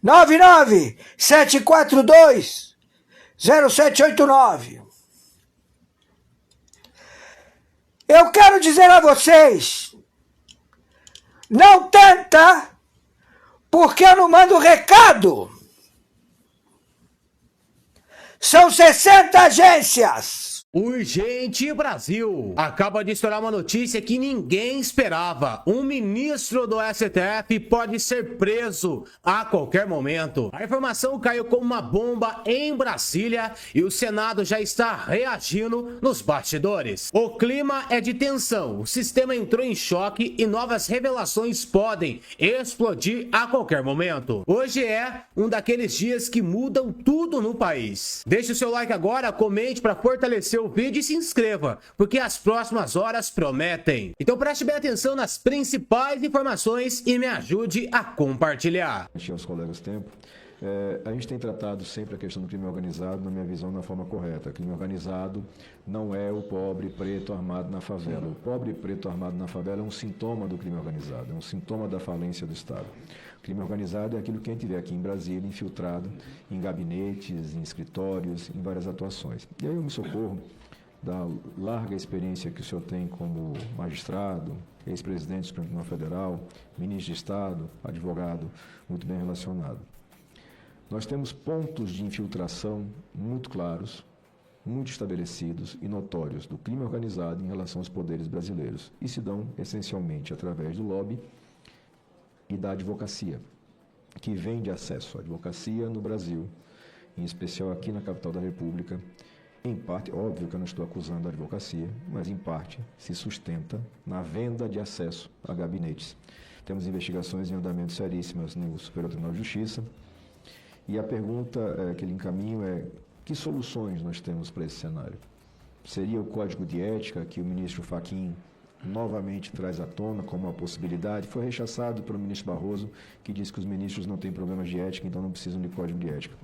99 742 0789. Eu quero dizer a vocês, não tenta, porque eu não mando recado. São 60 agências. Urgente Brasil! Acaba de estourar uma notícia que ninguém esperava. Um ministro do STF pode ser preso a qualquer momento. A informação caiu como uma bomba em Brasília e o Senado já está reagindo nos bastidores. O clima é de tensão, o sistema entrou em choque e novas revelações podem explodir a qualquer momento. Hoje é um daqueles dias que mudam tudo no país. Deixe o seu like agora, comente para fortalecer o vídeo e se inscreva, porque as próximas horas prometem. Então preste bem atenção nas principais informações e me ajude a compartilhar. Aos colegas tempo. A gente tem tratado sempre a questão do crime organizado, na minha visão, da forma correta. O crime organizado não é o pobre preto armado na favela. O pobre preto armado na favela é um sintoma do crime organizado, é um sintoma da falência do Estado. O crime organizado é aquilo que a gente vê aqui em Brasília, infiltrado em gabinetes, em escritórios, em várias atuações. E aí eu me socorro da larga experiência que o senhor tem como magistrado, ex-presidente do Supremo Tribunal Federal, ministro de Estado, advogado, muito bem relacionado. Nós temos pontos de infiltração muito claros, muito estabelecidos e notórios do crime organizado em relação aos poderes brasileiros e se dão essencialmente através do lobby e da advocacia, que vende acesso à advocacia no Brasil, em especial aqui na capital da República. Em parte, óbvio que eu não estou acusando a advocacia, mas em parte se sustenta na venda de acesso a gabinetes. Temos investigações em andamento seríssimas no Superior Tribunal de Justiça e a pergunta que lhe encaminho é: que soluções nós temos para esse cenário? Seria o Código de Ética que o ministro Fachin novamente traz à tona como uma possibilidade? Foi rechaçado pelo ministro Barroso, que diz que os ministros não têm problemas de ética, então não precisam de Código de Ética.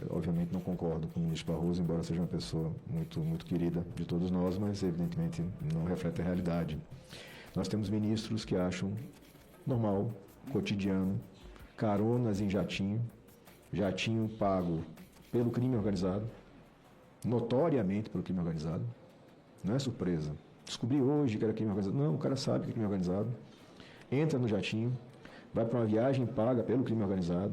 Obviamente não concordo com o ministro Barroso, embora seja uma pessoa muito querida de todos nós, mas evidentemente não reflete a realidade. Nós temos ministros que acham normal, cotidiano, caronas em jatinho pago pelo crime organizado, notoriamente pelo crime organizado. Não é surpresa. Descobri hoje que era crime organizado. Não, o cara sabe que é crime organizado. Entra no jatinho, vai para uma viagem paga pelo crime organizado,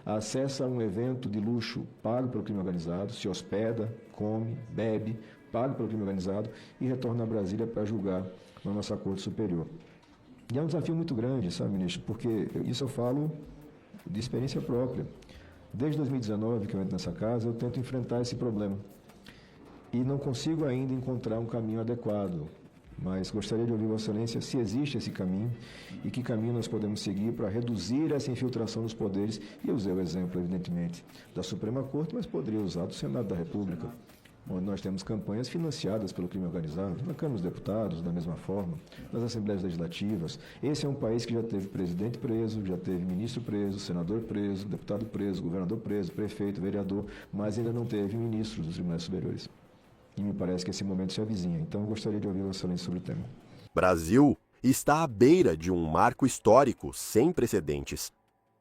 acessa um evento de luxo pago pelo crime organizado, se hospeda, come, bebe, pago pelo crime organizado e retorna a Brasília para julgar na nossa Corte Superior. E é um desafio muito grande, sabe, ministro? Porque isso eu falo de experiência própria. Desde 2019 que eu entro nessa casa, eu tento enfrentar esse problema. E não consigo ainda encontrar um caminho adequado. Mas gostaria de ouvir Vossa Excelência se existe esse caminho e que caminho nós podemos seguir para reduzir essa infiltração dos poderes. E eu usei o exemplo, evidentemente, da Suprema Corte, mas poderia usar do Senado da República, onde nós temos campanhas financiadas pelo crime organizado, na Câmara dos Deputados, da mesma forma, nas Assembleias Legislativas. Esse é um país que já teve presidente preso, já teve ministro preso, senador preso, deputado preso, governador preso, prefeito, vereador, mas ainda não teve ministro dos Tribunais Superiores. E me parece que esse momento se avizinha. Então, eu gostaria de ouvir Vossa Excelência sobre o tema. Brasil está à beira de um marco histórico sem precedentes.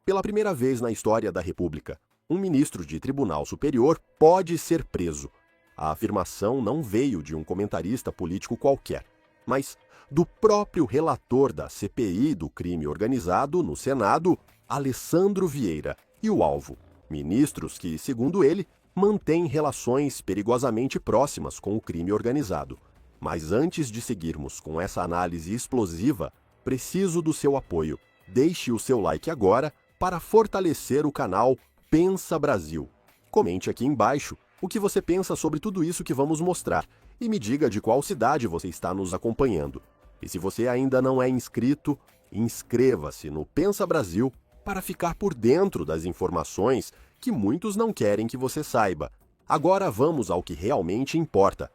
Pela primeira vez na história da República, um ministro de Tribunal Superior pode ser preso. A afirmação não veio de um comentarista político qualquer, mas do próprio relator da CPI do crime organizado no Senado, Alessandro Vieira, e o alvo, ministros que, segundo ele, mantém relações perigosamente próximas com o crime organizado. Mas antes de seguirmos com essa análise explosiva, preciso do seu apoio. Deixe o seu like agora para fortalecer o canal Pensa Brasil. Comente aqui embaixo o que você pensa sobre tudo isso que vamos mostrar e me diga de qual cidade você está nos acompanhando. E se você ainda não é inscrito, inscreva-se no Pensa Brasil para ficar por dentro das informações que muitos não querem que você saiba. Agora vamos ao que realmente importa.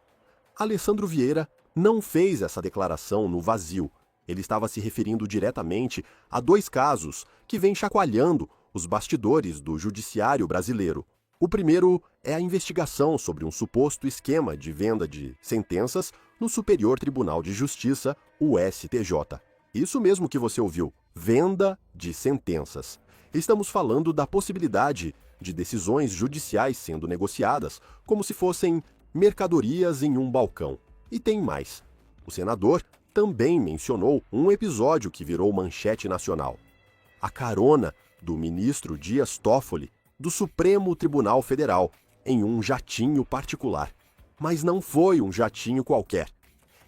Alessandro Vieira não fez essa declaração no vazio. Ele estava se referindo diretamente a dois casos que vêm chacoalhando os bastidores do judiciário brasileiro. O primeiro é a investigação sobre um suposto esquema de venda de sentenças no Superior Tribunal de Justiça, o STJ. Isso mesmo que você ouviu, venda de sentenças. Estamos falando da possibilidade de decisões judiciais sendo negociadas como se fossem mercadorias em um balcão. E tem mais. O senador também mencionou um episódio que virou manchete nacional. A carona do ministro Dias Toffoli do Supremo Tribunal Federal em um jatinho particular. Mas não foi um jatinho qualquer.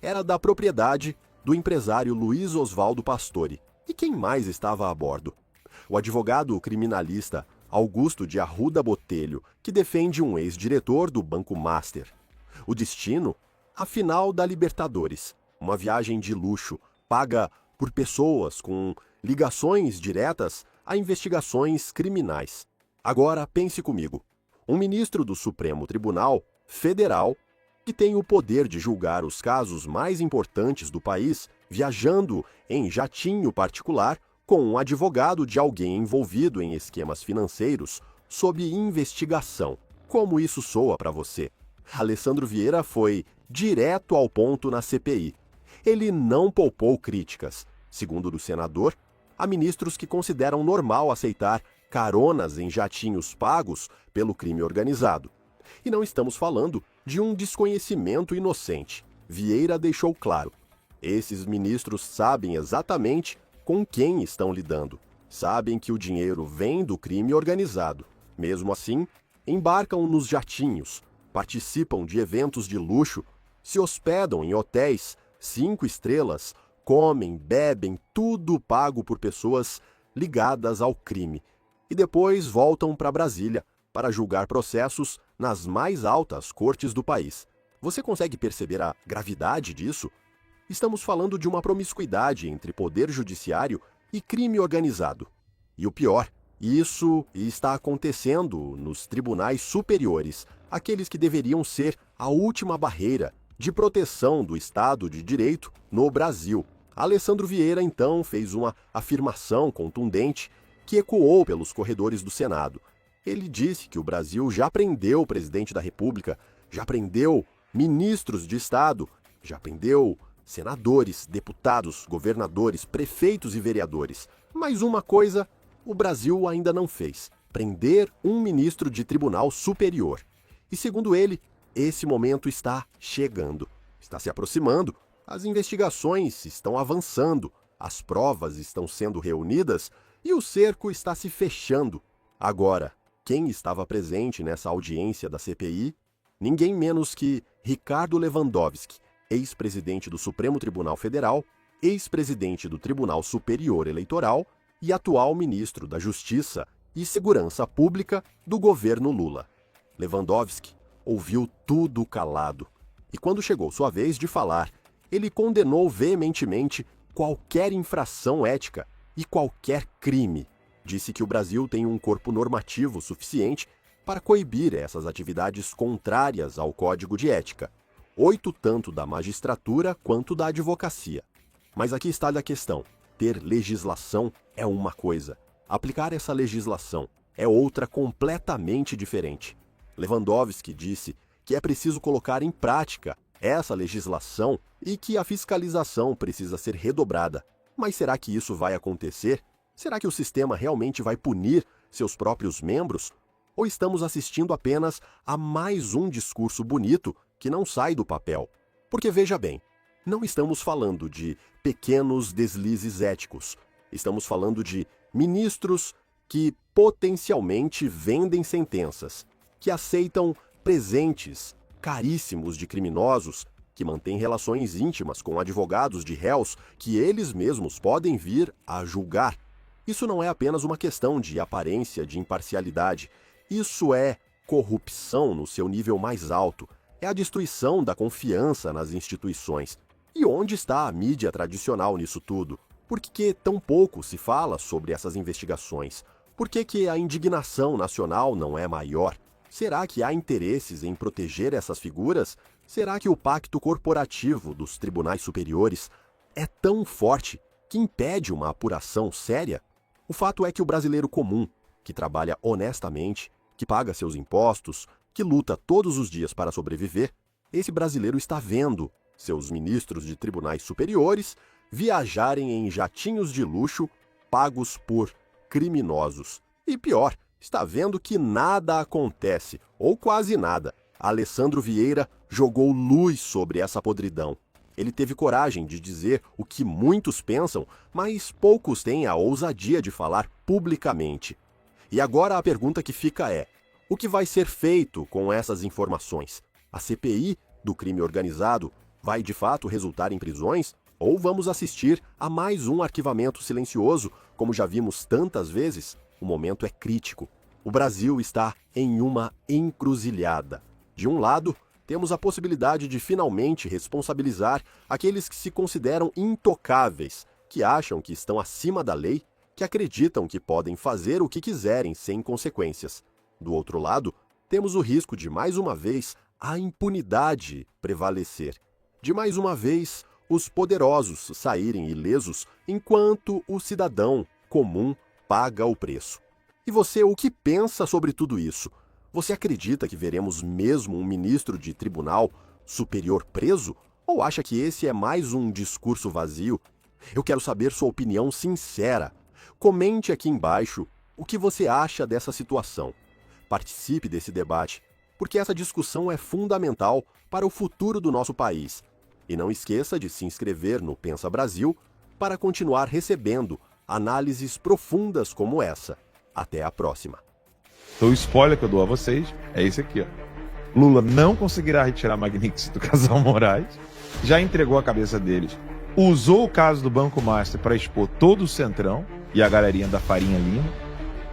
Era da propriedade do empresário Luiz Oswaldo Pastore. E quem mais estava a bordo? O advogado criminalista Augusto de Arruda Botelho, que defende um ex-diretor do Banco Master. O destino? A final da Libertadores, uma viagem de luxo, paga por pessoas com ligações diretas a investigações criminais. Agora pense comigo, um ministro do Supremo Tribunal Federal, que tem o poder de julgar os casos mais importantes do país, viajando em jatinho particular, com um advogado de alguém envolvido em esquemas financeiros sob investigação. Como isso soa para você? Alessandro Vieira foi direto ao ponto na CPI. Ele não poupou críticas, segundo o senador, a ministros que consideram normal aceitar caronas em jatinhos pagos pelo crime organizado. E não estamos falando de um desconhecimento inocente. Vieira deixou claro, esses ministros sabem exatamente com quem estão lidando. Sabem que o dinheiro vem do crime organizado. Mesmo assim, embarcam nos jatinhos, participam de eventos de luxo, se hospedam em hotéis 5 estrelas, comem, bebem, tudo pago por pessoas ligadas ao crime. E depois voltam para Brasília para julgar processos nas mais altas cortes do país. Você consegue perceber a gravidade disso? Estamos falando de uma promiscuidade entre poder judiciário e crime organizado. E o pior, isso está acontecendo nos tribunais superiores, aqueles que deveriam ser a última barreira de proteção do Estado de Direito no Brasil. Alessandro Vieira, então, fez uma afirmação contundente que ecoou pelos corredores do Senado. Ele disse que o Brasil já prendeu o presidente da República, já prendeu ministros de Estado, já prendeu senadores, deputados, governadores, prefeitos e vereadores. Mas uma coisa o Brasil ainda não fez: prender um ministro de Tribunal Superior. E segundo ele, esse momento está chegando, está se aproximando, as investigações estão avançando, as provas estão sendo reunidas e o cerco está se fechando. Agora, quem estava presente nessa audiência da CPI? Ninguém menos que Ricardo Lewandowski, ex-presidente do Supremo Tribunal Federal, ex-presidente do Tribunal Superior Eleitoral e atual ministro da Justiça e Segurança Pública do governo Lula. Lewandowski ouviu tudo calado. E quando chegou sua vez de falar, ele condenou veementemente qualquer infração ética e qualquer crime. Disse que o Brasil tem um corpo normativo suficiente para coibir essas atividades contrárias ao Código de Ética, 8 tanto da magistratura quanto da advocacia. Mas aqui está a questão: ter legislação é uma coisa, aplicar essa legislação é outra completamente diferente. Lewandowski disse que é preciso colocar em prática essa legislação e que a fiscalização precisa ser redobrada. Mas será que isso vai acontecer? Será que o sistema realmente vai punir seus próprios membros? Ou estamos assistindo apenas a mais um discurso bonito que não sai do papel? Porque veja bem, não estamos falando de pequenos deslizes éticos. Estamos falando de ministros que potencialmente vendem sentenças, que aceitam presentes caríssimos de criminosos, que mantêm relações íntimas com advogados de réus que eles mesmos podem vir a julgar. Isso não é apenas uma questão de aparência de imparcialidade. Isso é corrupção no seu nível mais alto. É a destruição da confiança nas instituições. E onde está a mídia tradicional nisso tudo? Por que tão pouco se fala sobre essas investigações? Por que a indignação nacional não é maior? Será que há interesses em proteger essas figuras? Será que o pacto corporativo dos tribunais superiores é tão forte que impede uma apuração séria? O fato é que o brasileiro comum, que trabalha honestamente, que paga seus impostos, que luta todos os dias para sobreviver, esse brasileiro está vendo seus ministros de tribunais superiores viajarem em jatinhos de luxo pagos por criminosos. E pior, está vendo que nada acontece, ou quase nada. Alessandro Vieira jogou luz sobre essa podridão. Ele teve coragem de dizer o que muitos pensam, mas poucos têm a ousadia de falar publicamente. E agora a pergunta que fica é: o que vai ser feito com essas informações? A CPI do crime organizado vai de fato resultar em prisões? Ou vamos assistir a mais um arquivamento silencioso, como já vimos tantas vezes? O momento é crítico. O Brasil está em uma encruzilhada. De um lado, temos a possibilidade de finalmente responsabilizar aqueles que se consideram intocáveis, que acham que estão acima da lei, que acreditam que podem fazer o que quiserem sem consequências. Do outro lado, temos o risco de, mais uma vez, a impunidade prevalecer. De, mais uma vez, os poderosos saírem ilesos enquanto o cidadão comum paga o preço. E você, o que pensa sobre tudo isso? Você acredita que veremos mesmo um ministro de tribunal superior preso? Ou acha que esse é mais um discurso vazio? Eu quero saber sua opinião sincera. Comente aqui embaixo o que você acha dessa situação. Participe desse debate, porque essa discussão é fundamental para o futuro do nosso país. E não esqueça de se inscrever no Pensa Brasil para continuar recebendo análises profundas como essa. Até a próxima. Então o spoiler que eu dou a vocês é esse aqui, ó. Lula não conseguirá retirar Magnitsky do casal Moraes, já entregou a cabeça deles, usou o caso do Banco Master para expor todo o Centrão e a galerinha da Farinha Lima.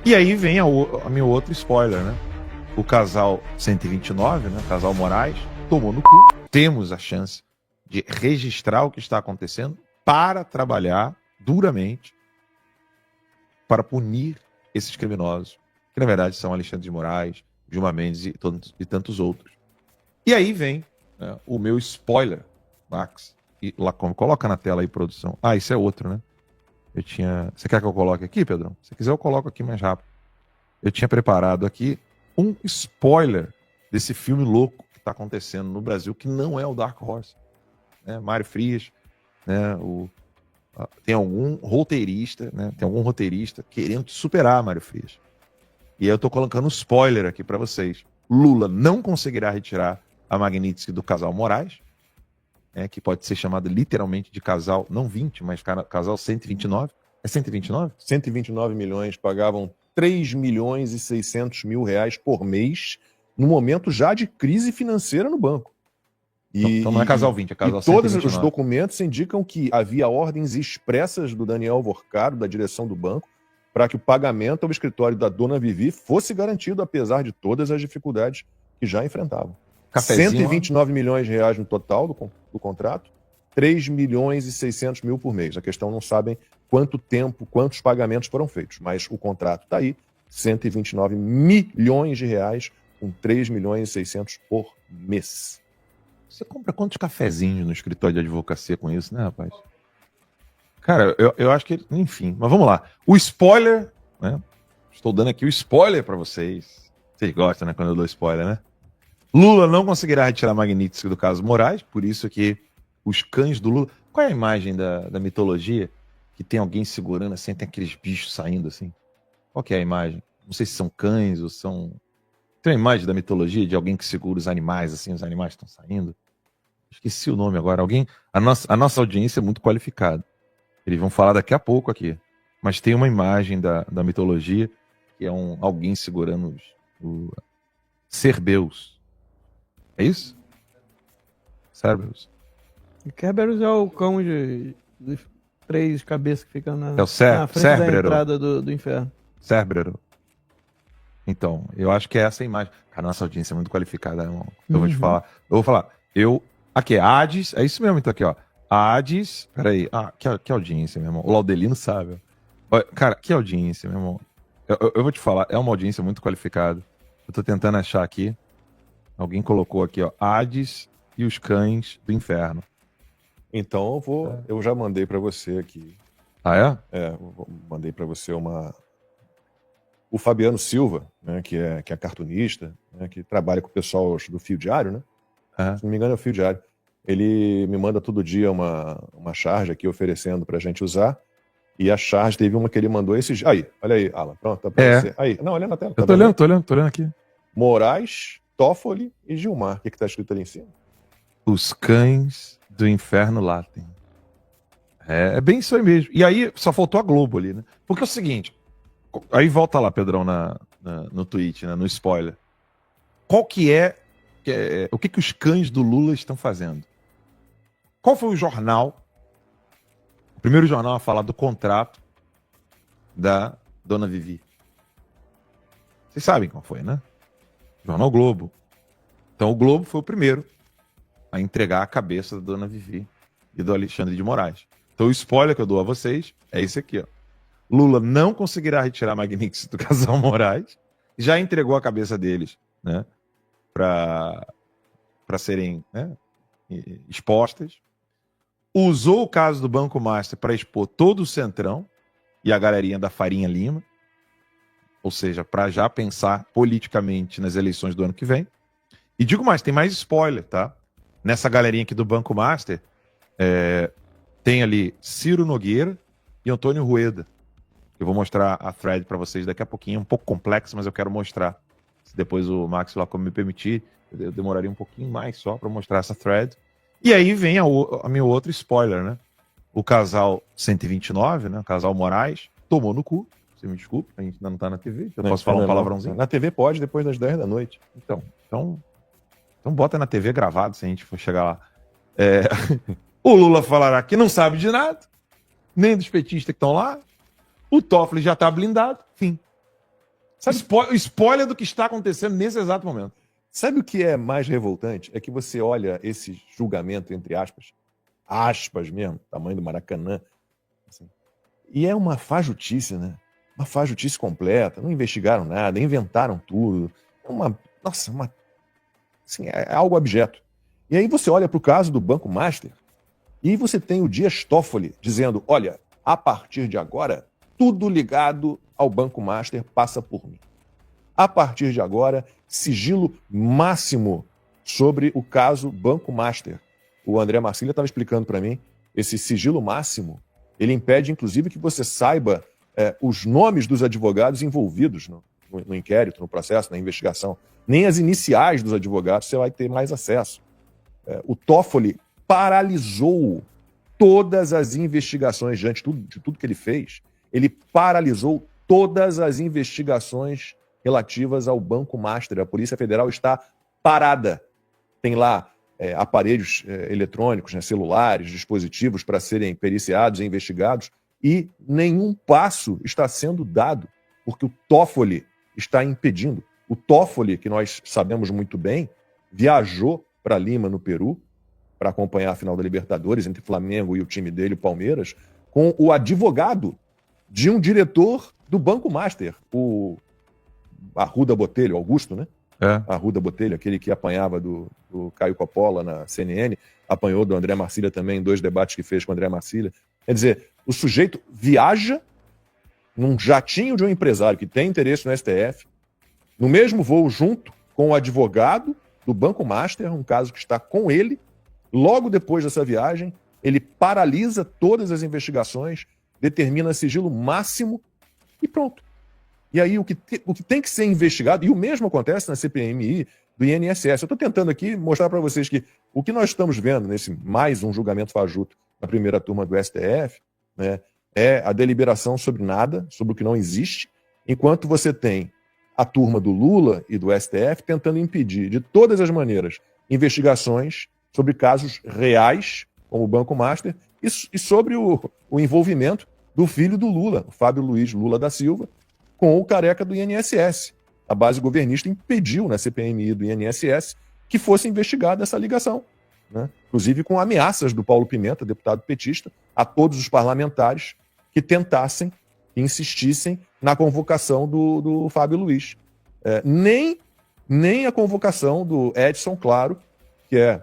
E aí vem a meu outro spoiler, né? O casal 129, né? O casal Moraes, tomou no cu. Temos a chance de registrar o que está acontecendo para trabalhar duramente para punir esses criminosos, que na verdade são Alexandre de Moraes, Gilmar Mendes e tantos outros. E aí vem, né, o meu spoiler, Max, e Lacombe, coloca na tela aí, produção. Ah, isso é outro, né? Você quer que eu coloque aqui, Pedrão? Se quiser eu coloco aqui mais rápido. eu tinha preparado aqui um spoiler desse filme louco que está acontecendo no Brasil, que não é o Dark Horse. Né? Mário Frias, né? Tem algum roteirista, né? Tem algum roteirista querendo superar Mário Frias. E aí eu tô colocando um spoiler aqui para vocês. Lula não conseguirá retirar a Magnitsky do casal Moraes, né? Que pode ser chamado literalmente de casal, não 20, mas casal 129. É 129? 129 milhões pagavam 3 milhões e 600 mil reais por mês, no momento já de crise financeira no banco. Então não é casal 20, é casal 129. Todos os documentos indicam que havia ordens expressas do Daniel Vorcaro, da direção do banco, para que o pagamento ao escritório da dona Vivi fosse garantido, apesar de todas as dificuldades que já enfrentavam. Cafezinho, 129 milhões de reais no total do contrato, 3 milhões e 600 mil por mês. A questão não sabem quanto tempo, quantos pagamentos foram feitos, mas o contrato está aí, 129 milhões de reais, com 3 milhões e 600 por mês. Você compra quantos cafezinhos no escritório de advocacia com isso, né, rapaz? Cara, eu acho que... Enfim, mas vamos lá. O spoiler, né? Estou dando aqui o spoiler para vocês. Vocês gostam, né, quando eu dou spoiler, né? Lula não conseguirá retirar Magnitsky do caso Moraes, por isso que os cães do Lula... Qual é a imagem da mitologia que tem alguém segurando assim, tem aqueles bichos saindo assim? Qual que é a imagem? Não sei se são cães ou são... Tem uma imagem da mitologia de alguém que segura os animais, assim, os animais estão saindo. Esqueci o nome agora. A nossa audiência é muito qualificada. Eles vão falar daqui a pouco aqui. Mas tem uma imagem da mitologia que é alguém segurando o Cerberus. É isso? Cerberus. Cerberus é o cão de 3 cabeças que fica na frente Cerberus. da entrada do inferno. Cerberus. Então, eu acho que é essa imagem. A nossa audiência é muito qualificada, irmão. Eu vou te falar. Eu vou falar. Aqui, Hades. É isso mesmo, então aqui, ó. Hades. Peraí. Que audiência, meu irmão. O Laudelino sabe. Ó. Cara, que audiência, meu irmão. Eu vou te falar. É uma audiência muito qualificada. Eu tô tentando achar aqui. Alguém colocou aqui, ó. Hades e os cães do inferno. Então eu já mandei para você aqui. Ah, é? Eu mandei para você o Fabiano Silva, né, que é cartunista, né, que trabalha com o pessoal do Fio Diário, né? Se não me engano é o Fio Diário. Ele me manda todo dia uma charge aqui oferecendo pra gente usar. E a charge teve uma que ele mandou esses... Aí, olha aí, Alan, pronto, tá pra você. Aí, não, olha na tela. Eu tô olhando aqui. Moraes, Toffoli e Gilmar. O que tá escrito ali em cima? Os cães do inferno latem. É bem isso aí mesmo. E aí só faltou a Globo ali, né? Porque é o seguinte... Aí volta lá, Pedrão, no tweet, né, no spoiler. Qual que é... o que os cães do Lula estão fazendo? Qual foi o jornal? O primeiro jornal a falar do contrato da dona Vivi. Vocês sabem qual foi, né? Jornal Globo. Então o Globo foi o primeiro a entregar a cabeça da dona Vivi e do Alexandre de Moraes. Então o spoiler que eu dou a vocês é esse aqui, ó. Lula não conseguirá retirar Magnitsky do casal Moraes. Já entregou a cabeça deles, né? Para serem, né, expostas. Usou o caso do Banco Master para expor todo o Centrão e a galerinha da Farinha Lima, ou seja, para já pensar politicamente nas eleições do ano que vem. E digo mais, tem mais spoiler, tá? Nessa galerinha aqui do Banco Master, tem ali Ciro Nogueira e Antônio Rueda. Eu vou mostrar a thread para vocês daqui a pouquinho, um pouco complexo, mas eu quero mostrar. Se depois o Max lá como me permitir, eu demoraria um pouquinho mais só para mostrar essa thread. E aí vem a meu outro spoiler, né? O casal 129, né? O casal Moraes, tomou no cu. Você me desculpe, a gente ainda não tá na TV. Eu posso falar um palavrãozinho? Na TV pode, depois das 10 da noite. Então bota na TV gravado, se a gente for chegar lá. O Lula falará que não sabe de nada, nem dos petistas que estão lá. O Toffoli já tá blindado. Fim. Sabe, spoiler do que está acontecendo nesse exato momento. Sabe o que é mais revoltante? É que você olha esse julgamento, entre aspas mesmo, tamanho do Maracanã, assim, e é uma fajutice, né? Uma fajutice completa. Não investigaram nada, inventaram tudo. Assim, é algo abjeto. E aí você olha para o caso do Banco Master e você tem o Dias Toffoli dizendo, olha, a partir de agora, tudo ligado ao Banco Master passa por mim. a partir de agora, sigilo máximo sobre o caso Banco Master. O André Marcília estava explicando para mim, esse sigilo máximo, ele impede, inclusive, que você saiba os nomes dos advogados envolvidos no inquérito, no processo, na investigação. Nem as iniciais dos advogados você vai ter mais acesso. O Toffoli paralisou todas as investigações diante de tudo que ele fez. Ele paralisou todas as investigações relativas ao Banco Master. A Polícia Federal está parada. Tem lá aparelhos eletrônicos, né, celulares, dispositivos para serem periciados e investigados, e nenhum passo está sendo dado, porque o Toffoli está impedindo. O Toffoli, que nós sabemos muito bem, viajou para Lima, no Peru, para acompanhar a final da Libertadores entre Flamengo e o time dele, o Palmeiras, com o advogado de um diretor do Banco Master, o Arruda Botelho, Augusto, né? Arruda Botelho, aquele que apanhava do Caio Coppola na CNN, apanhou do André Marcília também em 2 debates que fez com o André Marcília. Quer dizer, o sujeito viaja num jatinho de um empresário que tem interesse no STF, no mesmo voo junto com o advogado do Banco Master, um caso que está com ele. Logo depois dessa viagem, ele paralisa todas as investigações, determina sigilo máximo e pronto. E aí o que tem que ser investigado, e o mesmo acontece na CPMI do INSS. Eu estou tentando aqui mostrar para vocês que o que nós estamos vendo nesse mais um julgamento fajuto na primeira turma do STF, né, é a deliberação sobre nada, sobre o que não existe, enquanto você tem a turma do Lula e do STF tentando impedir de todas as maneiras investigações sobre casos reais, como o Banco Master, e sobre o envolvimento do filho do Lula, o Fábio Luiz Lula da Silva, com o careca do INSS. A base governista impediu na CPMI do INSS que fosse investigada essa ligação, né? Inclusive com ameaças do Paulo Pimenta, deputado petista, a todos os parlamentares que tentassem, que insistissem na convocação do Fábio Luiz. Nem a convocação do Edson Claro, que é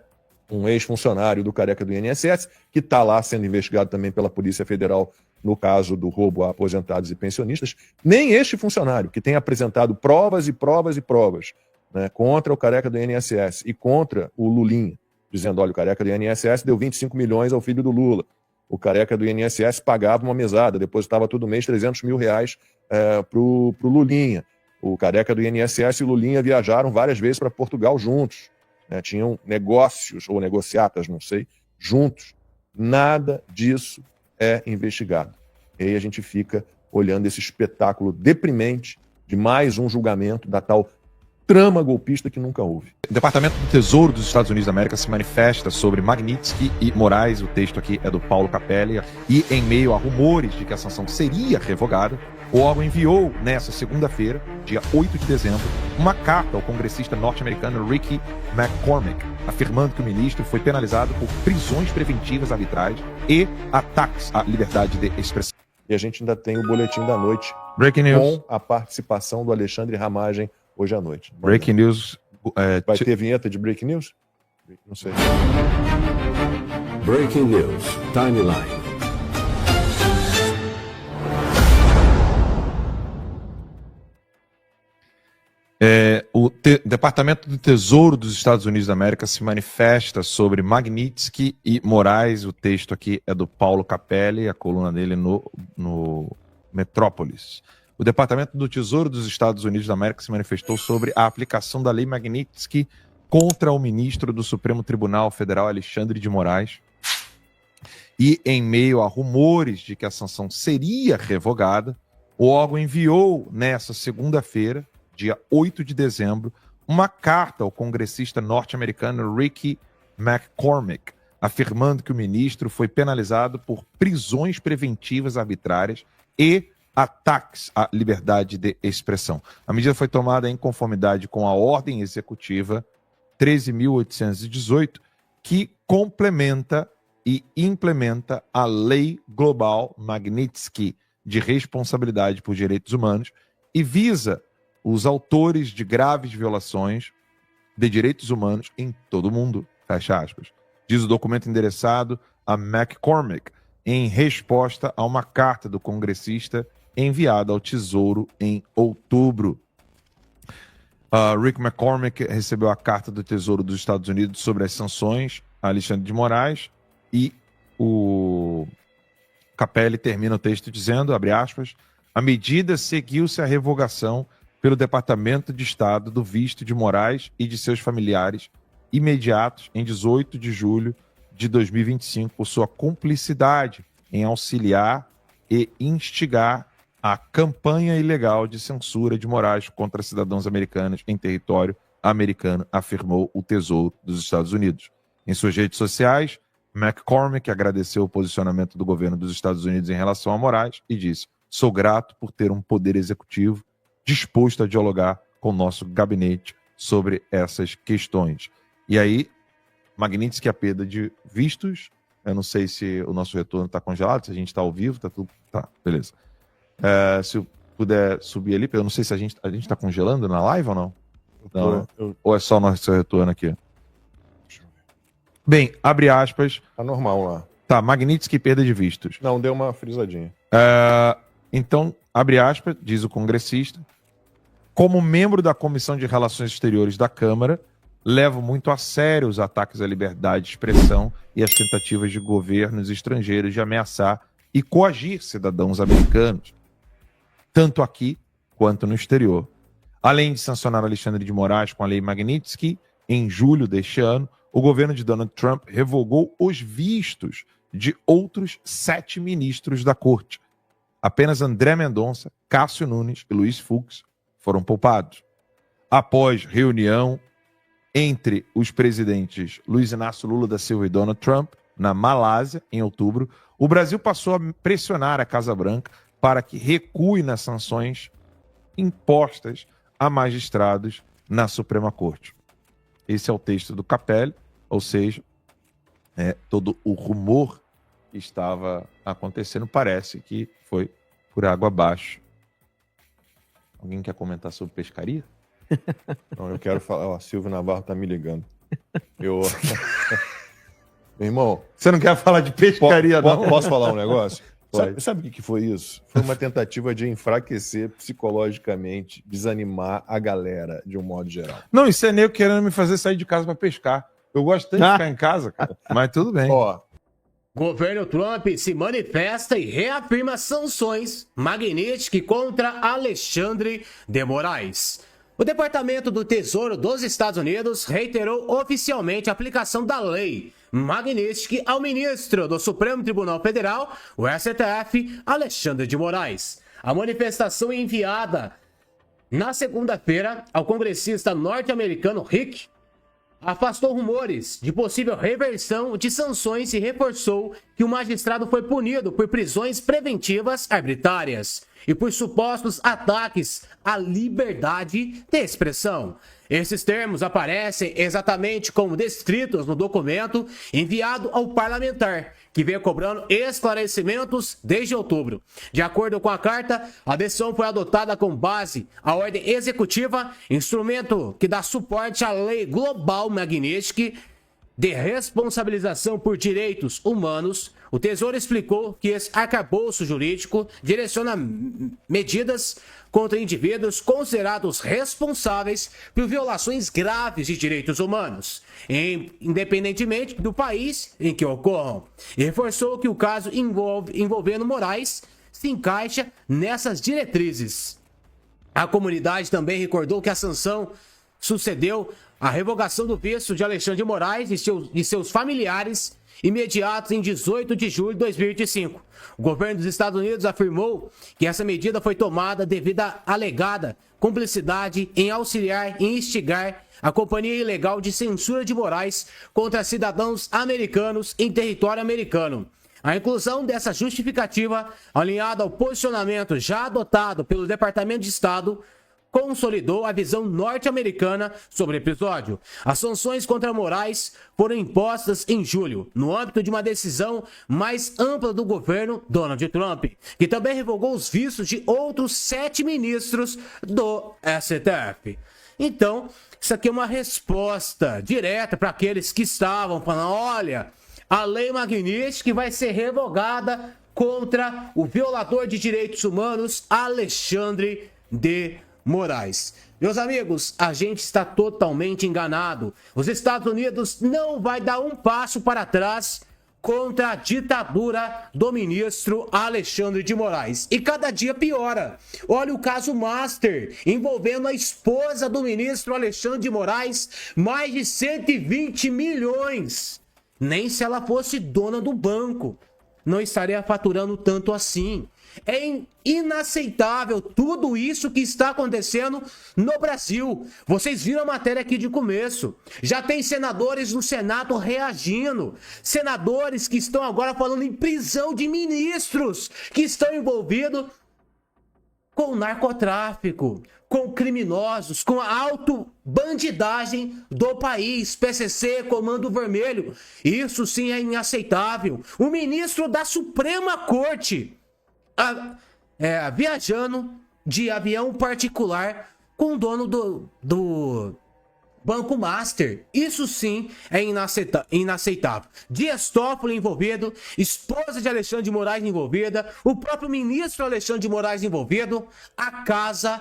um ex-funcionário do careca do INSS, que está lá sendo investigado também pela Polícia Federal no caso do roubo a aposentados e pensionistas, nem este funcionário, que tem apresentado provas e provas e provas, né, contra o careca do INSS e contra o Lulinha, dizendo, olha, o careca do INSS deu 25 milhões ao filho do Lula, o careca do INSS pagava uma mesada, depositava todo mês 300 mil reais pro Lulinha, o careca do INSS e o Lulinha viajaram várias vezes para Portugal juntos, né, tinham negócios, ou negociatas, não sei, juntos. Nada disso é investigado. E aí a gente fica olhando esse espetáculo deprimente de mais um julgamento da tal trama golpista que nunca houve. O Departamento do Tesouro dos Estados Unidos da América se manifesta sobre Magnitsky e Moraes. O texto aqui é do Paulo Capelli. E em meio a rumores de que a sanção seria revogada, o órgão enviou nessa segunda-feira, dia 8 de dezembro, uma carta ao congressista norte-americano Ricky McCormick, afirmando que o ministro foi penalizado por prisões preventivas arbitrais e ataques à liberdade de expressão. E a gente ainda tem o boletim da noite, Breaking News, com a participação do Alexandre Ramagem hoje à noite. Breaking News. Vai ter vinheta de Breaking News? Não sei. Breaking News Timeline. O Departamento do Tesouro dos Estados Unidos da América se manifesta sobre Magnitsky e Moraes. O texto aqui é do Paulo Capelli, a coluna dele no Metrópolis. O Departamento do Tesouro dos Estados Unidos da América se manifestou sobre a aplicação da lei Magnitsky contra o ministro do Supremo Tribunal Federal, Alexandre de Moraes. E em meio a rumores de que a sanção seria revogada, o órgão enviou nessa segunda-feira, dia 8 de dezembro, uma carta ao congressista norte-americano Ricky McCormick, afirmando que o ministro foi penalizado por prisões preventivas arbitrárias e ataques à liberdade de expressão. A medida foi tomada em conformidade com a Ordem Executiva 13.818, que complementa e implementa a Lei Global Magnitsky de Responsabilidade por Direitos Humanos e visa os autores de graves violações de direitos humanos em todo o mundo, fecha aspas. Diz o documento endereçado a McCormick em resposta a uma carta do congressista enviada ao Tesouro em outubro. Rick McCormick recebeu a carta do Tesouro dos Estados Unidos sobre as sanções a Alexandre de Moraes e o Capelli termina o texto dizendo, abre aspas, a medida seguiu-se à revogação pelo Departamento de Estado do visto de Moraes e de seus familiares imediatos em 18 de julho de 2025 por sua cumplicidade em auxiliar e instigar a campanha ilegal de censura de Moraes contra cidadãos americanos em território americano, afirmou o Tesouro dos Estados Unidos. Em suas redes sociais, McCormick agradeceu o posicionamento do governo dos Estados Unidos em relação a Moraes e disse: sou grato por ter um poder executivo disposto a dialogar com o nosso gabinete sobre essas questões. E aí, Magnitsky, a perda de vistos, eu não sei se o nosso retorno está congelado, se a gente está ao vivo, está tudo... Tá, beleza. Se eu puder subir ali, eu não sei se a gente está congelando na live ou não? Não, né? Ou é só o nosso retorno aqui? Bem, abre aspas. Tá normal lá. Tá, Magnitsky, perda de vistos. Não, deu uma frisadinha. Então, abre aspas, diz o congressista, como membro da Comissão de Relações Exteriores da Câmara, levo muito a sério os ataques à liberdade de expressão e as tentativas de governos estrangeiros de ameaçar e coagir cidadãos americanos, tanto aqui quanto no exterior. Além de sancionar Alexandre de Moraes com a Lei Magnitsky, em julho deste ano, o governo de Donald Trump revogou os vistos de outros 7 ministros da corte. Apenas André Mendonça, Cássio Nunes e Luiz Fux foram poupados. Após reunião entre os presidentes Luiz Inácio Lula da Silva e Donald Trump, na Malásia, em outubro, o Brasil passou a pressionar a Casa Branca para que recue nas sanções impostas a magistrados na Suprema Corte. Esse é o texto do Capelli, ou seja, todo o rumor que estava acontecendo parece que foi por água abaixo. Alguém quer comentar sobre pescaria? Não, eu quero falar. Ó, Silvio Navarro tá me ligando. Meu irmão... Você não quer falar de pescaria, não? Posso falar um negócio? Sabe o que foi isso? Foi uma tentativa de enfraquecer psicologicamente, desanimar a galera, de um modo geral. Não, isso é nego querendo me fazer sair de casa para pescar. Eu gosto tanto de ficar em casa, cara. Mas tudo bem. Ó, Governo Trump se manifesta e reafirma sanções Magnitsky contra Alexandre de Moraes. O Departamento do Tesouro dos Estados Unidos reiterou oficialmente a aplicação da lei Magnitsky ao ministro do Supremo Tribunal Federal, o STF, Alexandre de Moraes. A manifestação enviada na segunda-feira ao congressista norte-americano Rick afastou rumores de possível reversão de sanções e reforçou que o magistrado foi punido por prisões preventivas arbitrárias e por supostos ataques à liberdade de expressão. Esses termos aparecem exatamente como descritos no documento enviado ao parlamentar, que vem cobrando esclarecimentos desde outubro. De acordo com a carta, a decisão foi adotada com base à ordem executiva, instrumento que dá suporte à lei global Magnitsky de responsabilização por direitos humanos. O Tesouro explicou que esse arcabouço jurídico direciona medidas contra indivíduos considerados responsáveis por violações graves de direitos humanos, independentemente do país em que ocorram, e reforçou que o caso envolvendo Moraes se encaixa nessas diretrizes. A comunidade também recordou que a sanção sucedeu à revogação do visto de Alexandre de Moraes e seus familiares imediatos em 18 de julho de 2025. O governo dos Estados Unidos afirmou que essa medida foi tomada devido à alegada cumplicidade em auxiliar e instigar a companhia ilegal de censura de Moraes contra cidadãos americanos em território americano. A inclusão dessa justificativa, alinhada ao posicionamento já adotado pelo Departamento de Estado, consolidou a visão norte-americana sobre o episódio. As sanções contra Moraes foram impostas em julho, no âmbito de uma decisão mais ampla do governo Donald Trump, que também revogou os vistos de outros 7 ministros do STF. Então, isso aqui é uma resposta direta para aqueles que estavam falando, olha, a lei Magnitsky vai ser revogada contra o violador de direitos humanos Alexandre de Moraes. Meus amigos, a gente está totalmente enganado. Os Estados Unidos não vai dar um passo para trás contra a ditadura do ministro Alexandre de Moraes. E cada dia piora. Olha o caso Master, envolvendo a esposa do ministro Alexandre de Moraes, mais de 120 milhões. Nem se ela fosse dona do banco, não estaria faturando tanto assim. É inaceitável tudo isso que está acontecendo no Brasil. Vocês viram a matéria aqui de começo. Já tem senadores no Senado reagindo. Senadores que estão agora falando em prisão de ministros que estão envolvidos com narcotráfico, com criminosos, com a autobandidagem do país, PCC, Comando Vermelho. Isso sim é inaceitável. O ministro da Suprema Corte viajando de avião particular com o dono do Banco Master. Isso sim é inaceitável. Dias Toffoli envolvido, esposa de Alexandre de Moraes envolvida, o próprio ministro Alexandre de Moraes envolvido. A casa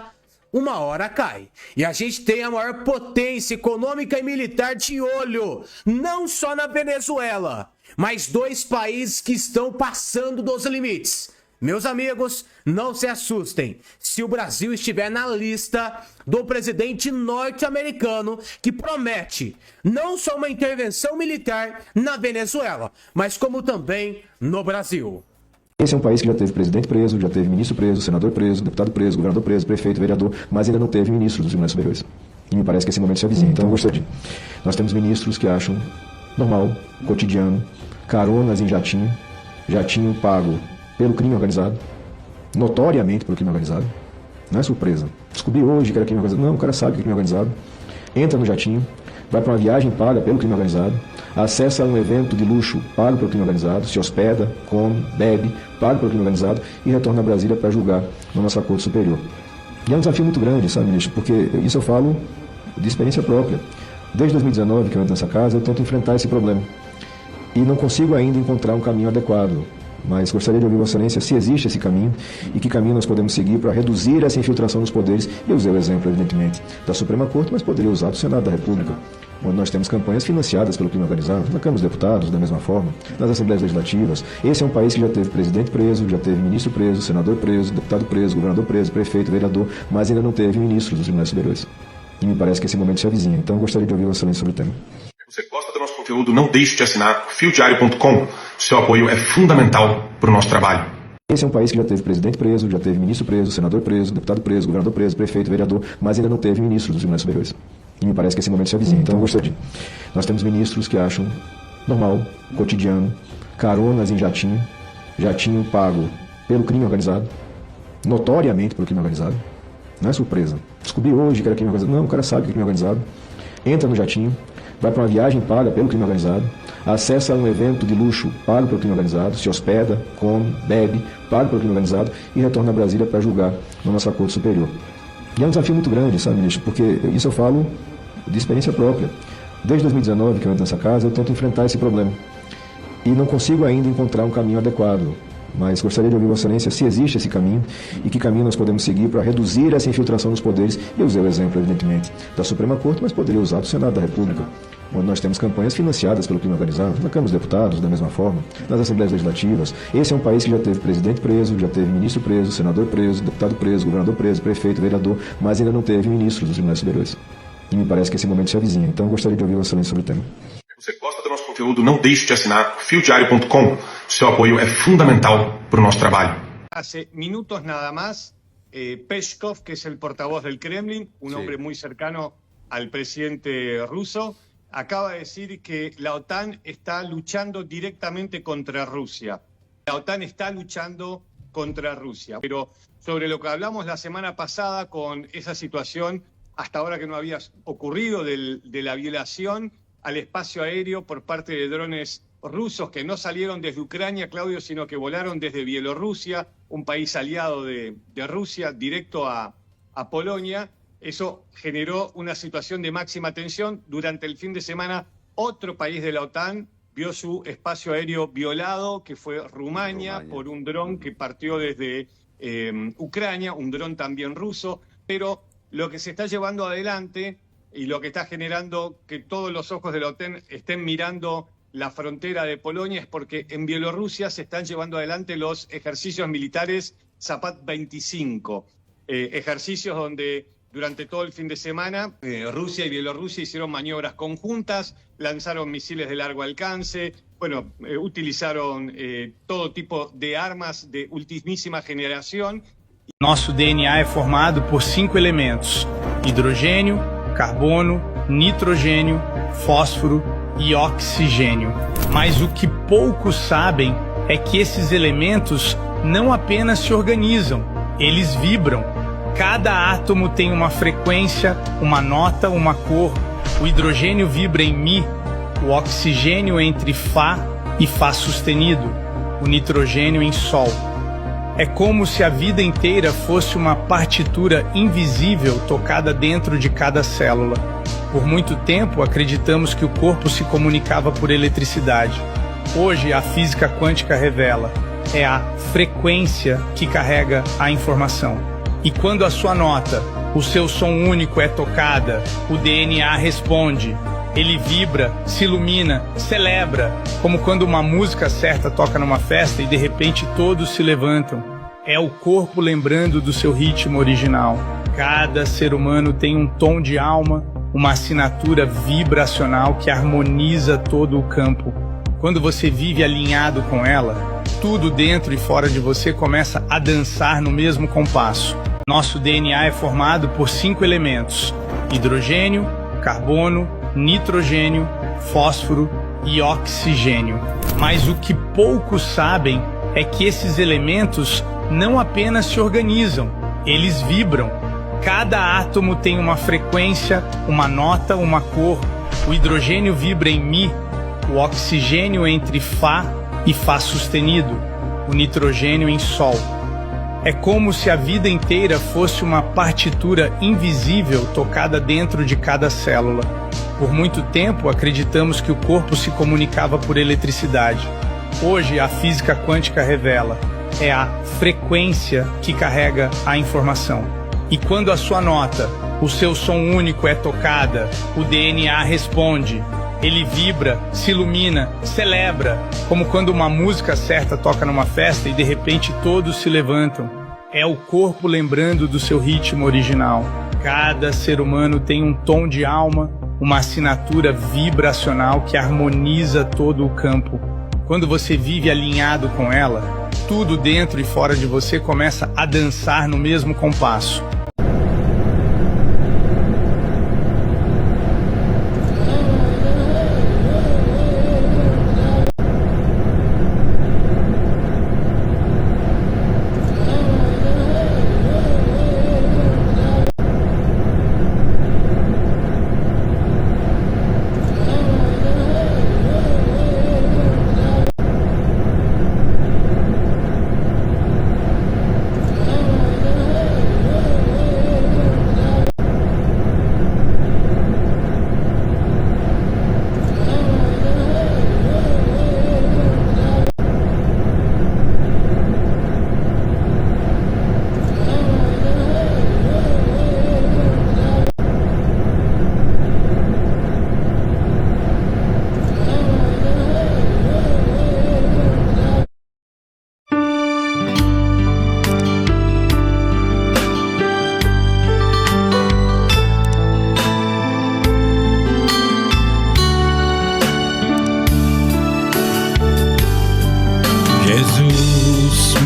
uma hora cai. E a gente tem a maior potência econômica e militar de olho, não só na Venezuela, mas 2 países que estão passando dos limites. Meus amigos, não se assustem se o Brasil estiver na lista do presidente norte-americano que promete não só uma intervenção militar na Venezuela, mas como também no Brasil. Esse é um país que já teve presidente preso, já teve ministro preso, senador preso, deputado preso, governador preso, prefeito, vereador, mas ainda não teve ministro dos tribunais superiores. E me parece que esse momento se avizinha. Então eu gostaria. Nós temos ministros que acham normal, cotidiano, caronas em jatinho pago pelo crime organizado, notoriamente pelo crime organizado. Não é surpresa. Descobri hoje que era crime organizado. Não, o cara sabe que é crime organizado. Entra no jatinho, vai para uma viagem paga pelo crime organizado, acessa um evento de luxo pago pelo crime organizado, se hospeda, come, bebe, pago pelo crime organizado e retorna a Brasília para julgar na nossa Corte Superior. E é um desafio muito grande, sabe, ministro? Porque isso eu falo de experiência própria. Desde 2019 que eu entro nessa casa, eu tento enfrentar esse problema. E não consigo ainda encontrar um caminho adequado. Mas gostaria de ouvir Vossa Excelência se existe esse caminho e que caminho nós podemos seguir para reduzir essa infiltração nos poderes. Eu usei o exemplo, evidentemente, da Suprema Corte, mas poderia usar do Senado da República, onde nós temos campanhas financiadas pelo crime organizado, na Câmara dos Deputados, da mesma forma, nas Assembleias Legislativas. Esse é um país que já teve presidente preso, já teve ministro preso, senador preso, deputado preso, governador preso, prefeito, vereador, mas ainda não teve ministro dos tribunais superiores. E me parece que esse momento se avizinha. Então eu gostaria de ouvir Vossa Excelência sobre o tema. Você gosta do nosso conteúdo, não deixe de assinar fiodiario.com. Seu apoio é fundamental para o nosso trabalho. Esse é um país que já teve presidente preso, já teve ministro preso, senador preso, deputado preso, governador preso, prefeito, vereador, mas ainda não teve ministro dos tribunais superiores. E me parece que esse momento se avizinha. Então eu gostaria. Nós temos ministros que acham normal, cotidiano, caronas em jatinho pago pelo crime organizado, notoriamente pelo crime organizado. Não é surpresa. Descobri hoje que era crime organizado. Não, o cara sabe que é crime organizado. Entra no jatinho, vai para uma viagem paga pelo crime organizado, acessa um evento de luxo pago pelo crime organizado, se hospeda, come, bebe, pago pelo crime organizado e retorna a Brasília para julgar na nossa Corte Superior. E é um desafio muito grande, sabe, ministro? Porque isso eu falo de experiência própria. Desde 2019 que eu entro nessa casa, eu tento enfrentar esse problema. E não consigo ainda encontrar um caminho adequado. Mas gostaria de ouvir Vossa Excelência se existe esse caminho e que caminho nós podemos seguir para reduzir essa infiltração nos poderes. Eu usei o exemplo, evidentemente, da Suprema Corte, mas poderia usar do Senado da República, onde nós temos campanhas financiadas pelo crime organizado, na Câmara dos Deputados, da mesma forma, nas Assembleias Legislativas. Esse é um país que já teve presidente preso, já teve ministro preso, senador preso, deputado preso, governador preso, prefeito, vereador, mas ainda não teve ministro dos tribunais superiores. E me parece que esse momento se avizinha. Então eu gostaria de ouvir Vossa Excelência sobre o tema. Você gosta do nosso conteúdo, não deixe de assinar fiodiario.com. Seu apoio é fundamental para o nosso trabalho. Hace minutos nada más, Peskov, que es el portavoz del Kremlin, un hombre muy cercano al presidente ruso, acaba de decir que la OTAN está luchando directamente contra Rusia. La OTAN está luchando contra Rusia. Pero sobre lo que hablamos la semana pasada con esa situación, hasta ahora que no había ocurrido, de la violación al espacio aéreo por parte de drones rusos que no salieron desde Ucrania, Claudio, sino que volaron desde Bielorrusia, un país aliado de Rusia, directo a Polonia. Eso generó una situación de máxima tensión. Durante el fin de semana, otro país de la OTAN vio su espacio aéreo violado, que fue Rumania, por un dron que partió desde Ucrania, un dron también ruso. Pero lo que se está llevando adelante y lo que está generando que todos los ojos de la OTAN estén mirando la frontera de Polonia es porque en Bielorrusia se están llevando adelante los ejercicios militares Zapad 25, ejercicios donde durante todo el fin de semana Rusia y Bielorrusia hicieron maniobras conjuntas, lanzaron misiles de largo alcance, bueno, utilizaron todo tipo de armas de ultimísima generación. Nosso DNA é formado por 5 elementos: hidrogênio, carbono, nitrogênio, fósforo e oxigênio. Mas o que poucos sabem é que esses elementos não apenas se organizam, eles vibram. Cada átomo tem uma frequência, uma nota, uma cor. O hidrogênio vibra em Mi, o oxigênio entre Fá e Fá sustenido, o nitrogênio em Sol. É como se a vida inteira fosse uma partitura invisível tocada dentro de cada célula. Por muito tempo, acreditamos que o corpo se comunicava por eletricidade. Hoje, a física quântica revela: é a frequência que carrega a informação. E quando a sua nota, o seu som único é tocada, o DNA responde. Ele vibra, se ilumina, celebra, como quando uma música certa toca numa festa e de repente todos se levantam. É o corpo lembrando do seu ritmo original. Cada ser humano tem um tom de alma, uma assinatura vibracional que harmoniza todo o campo. Quando você vive alinhado com ela, tudo dentro e fora de você começa a dançar no mesmo compasso. Nosso DNA é formado por 5 elementos: hidrogênio, carbono, nitrogênio, fósforo e oxigênio. Mas o que poucos sabem é que esses elementos não apenas se organizam, eles vibram. Cada átomo tem uma frequência, uma nota, uma cor. O hidrogênio vibra em Mi, o oxigênio entre Fá e Fá sustenido, o nitrogênio em Sol. É como se a vida inteira fosse uma partitura invisível tocada dentro de cada célula. Por muito tempo, acreditamos que o corpo se comunicava por eletricidade. Hoje, a física quântica revela: é a frequência que carrega a informação. E quando a sua nota, o seu som único é tocada, o DNA responde. Ele vibra, se ilumina, celebra, como quando uma música certa toca numa festa e de repente todos se levantam. É o corpo lembrando do seu ritmo original. Cada ser humano tem um tom de alma, uma assinatura vibracional que harmoniza todo o campo. Quando você vive alinhado com ela, tudo dentro e fora de você começa a dançar no mesmo compasso.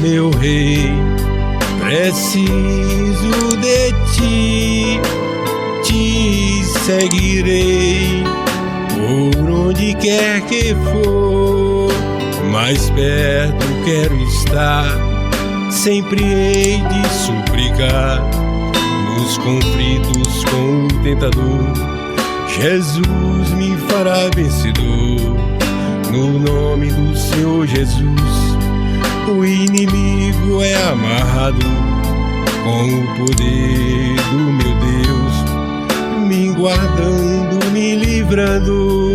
meu rei, preciso de ti, te seguirei por onde quer que for, mais perto quero estar, sempre hei de suplicar, nos conflitos com o tentador, Jesus me fará vencedor, no nome do Senhor Jesus. O inimigo é amarrado com o poder do meu Deus, me guardando, me livrando.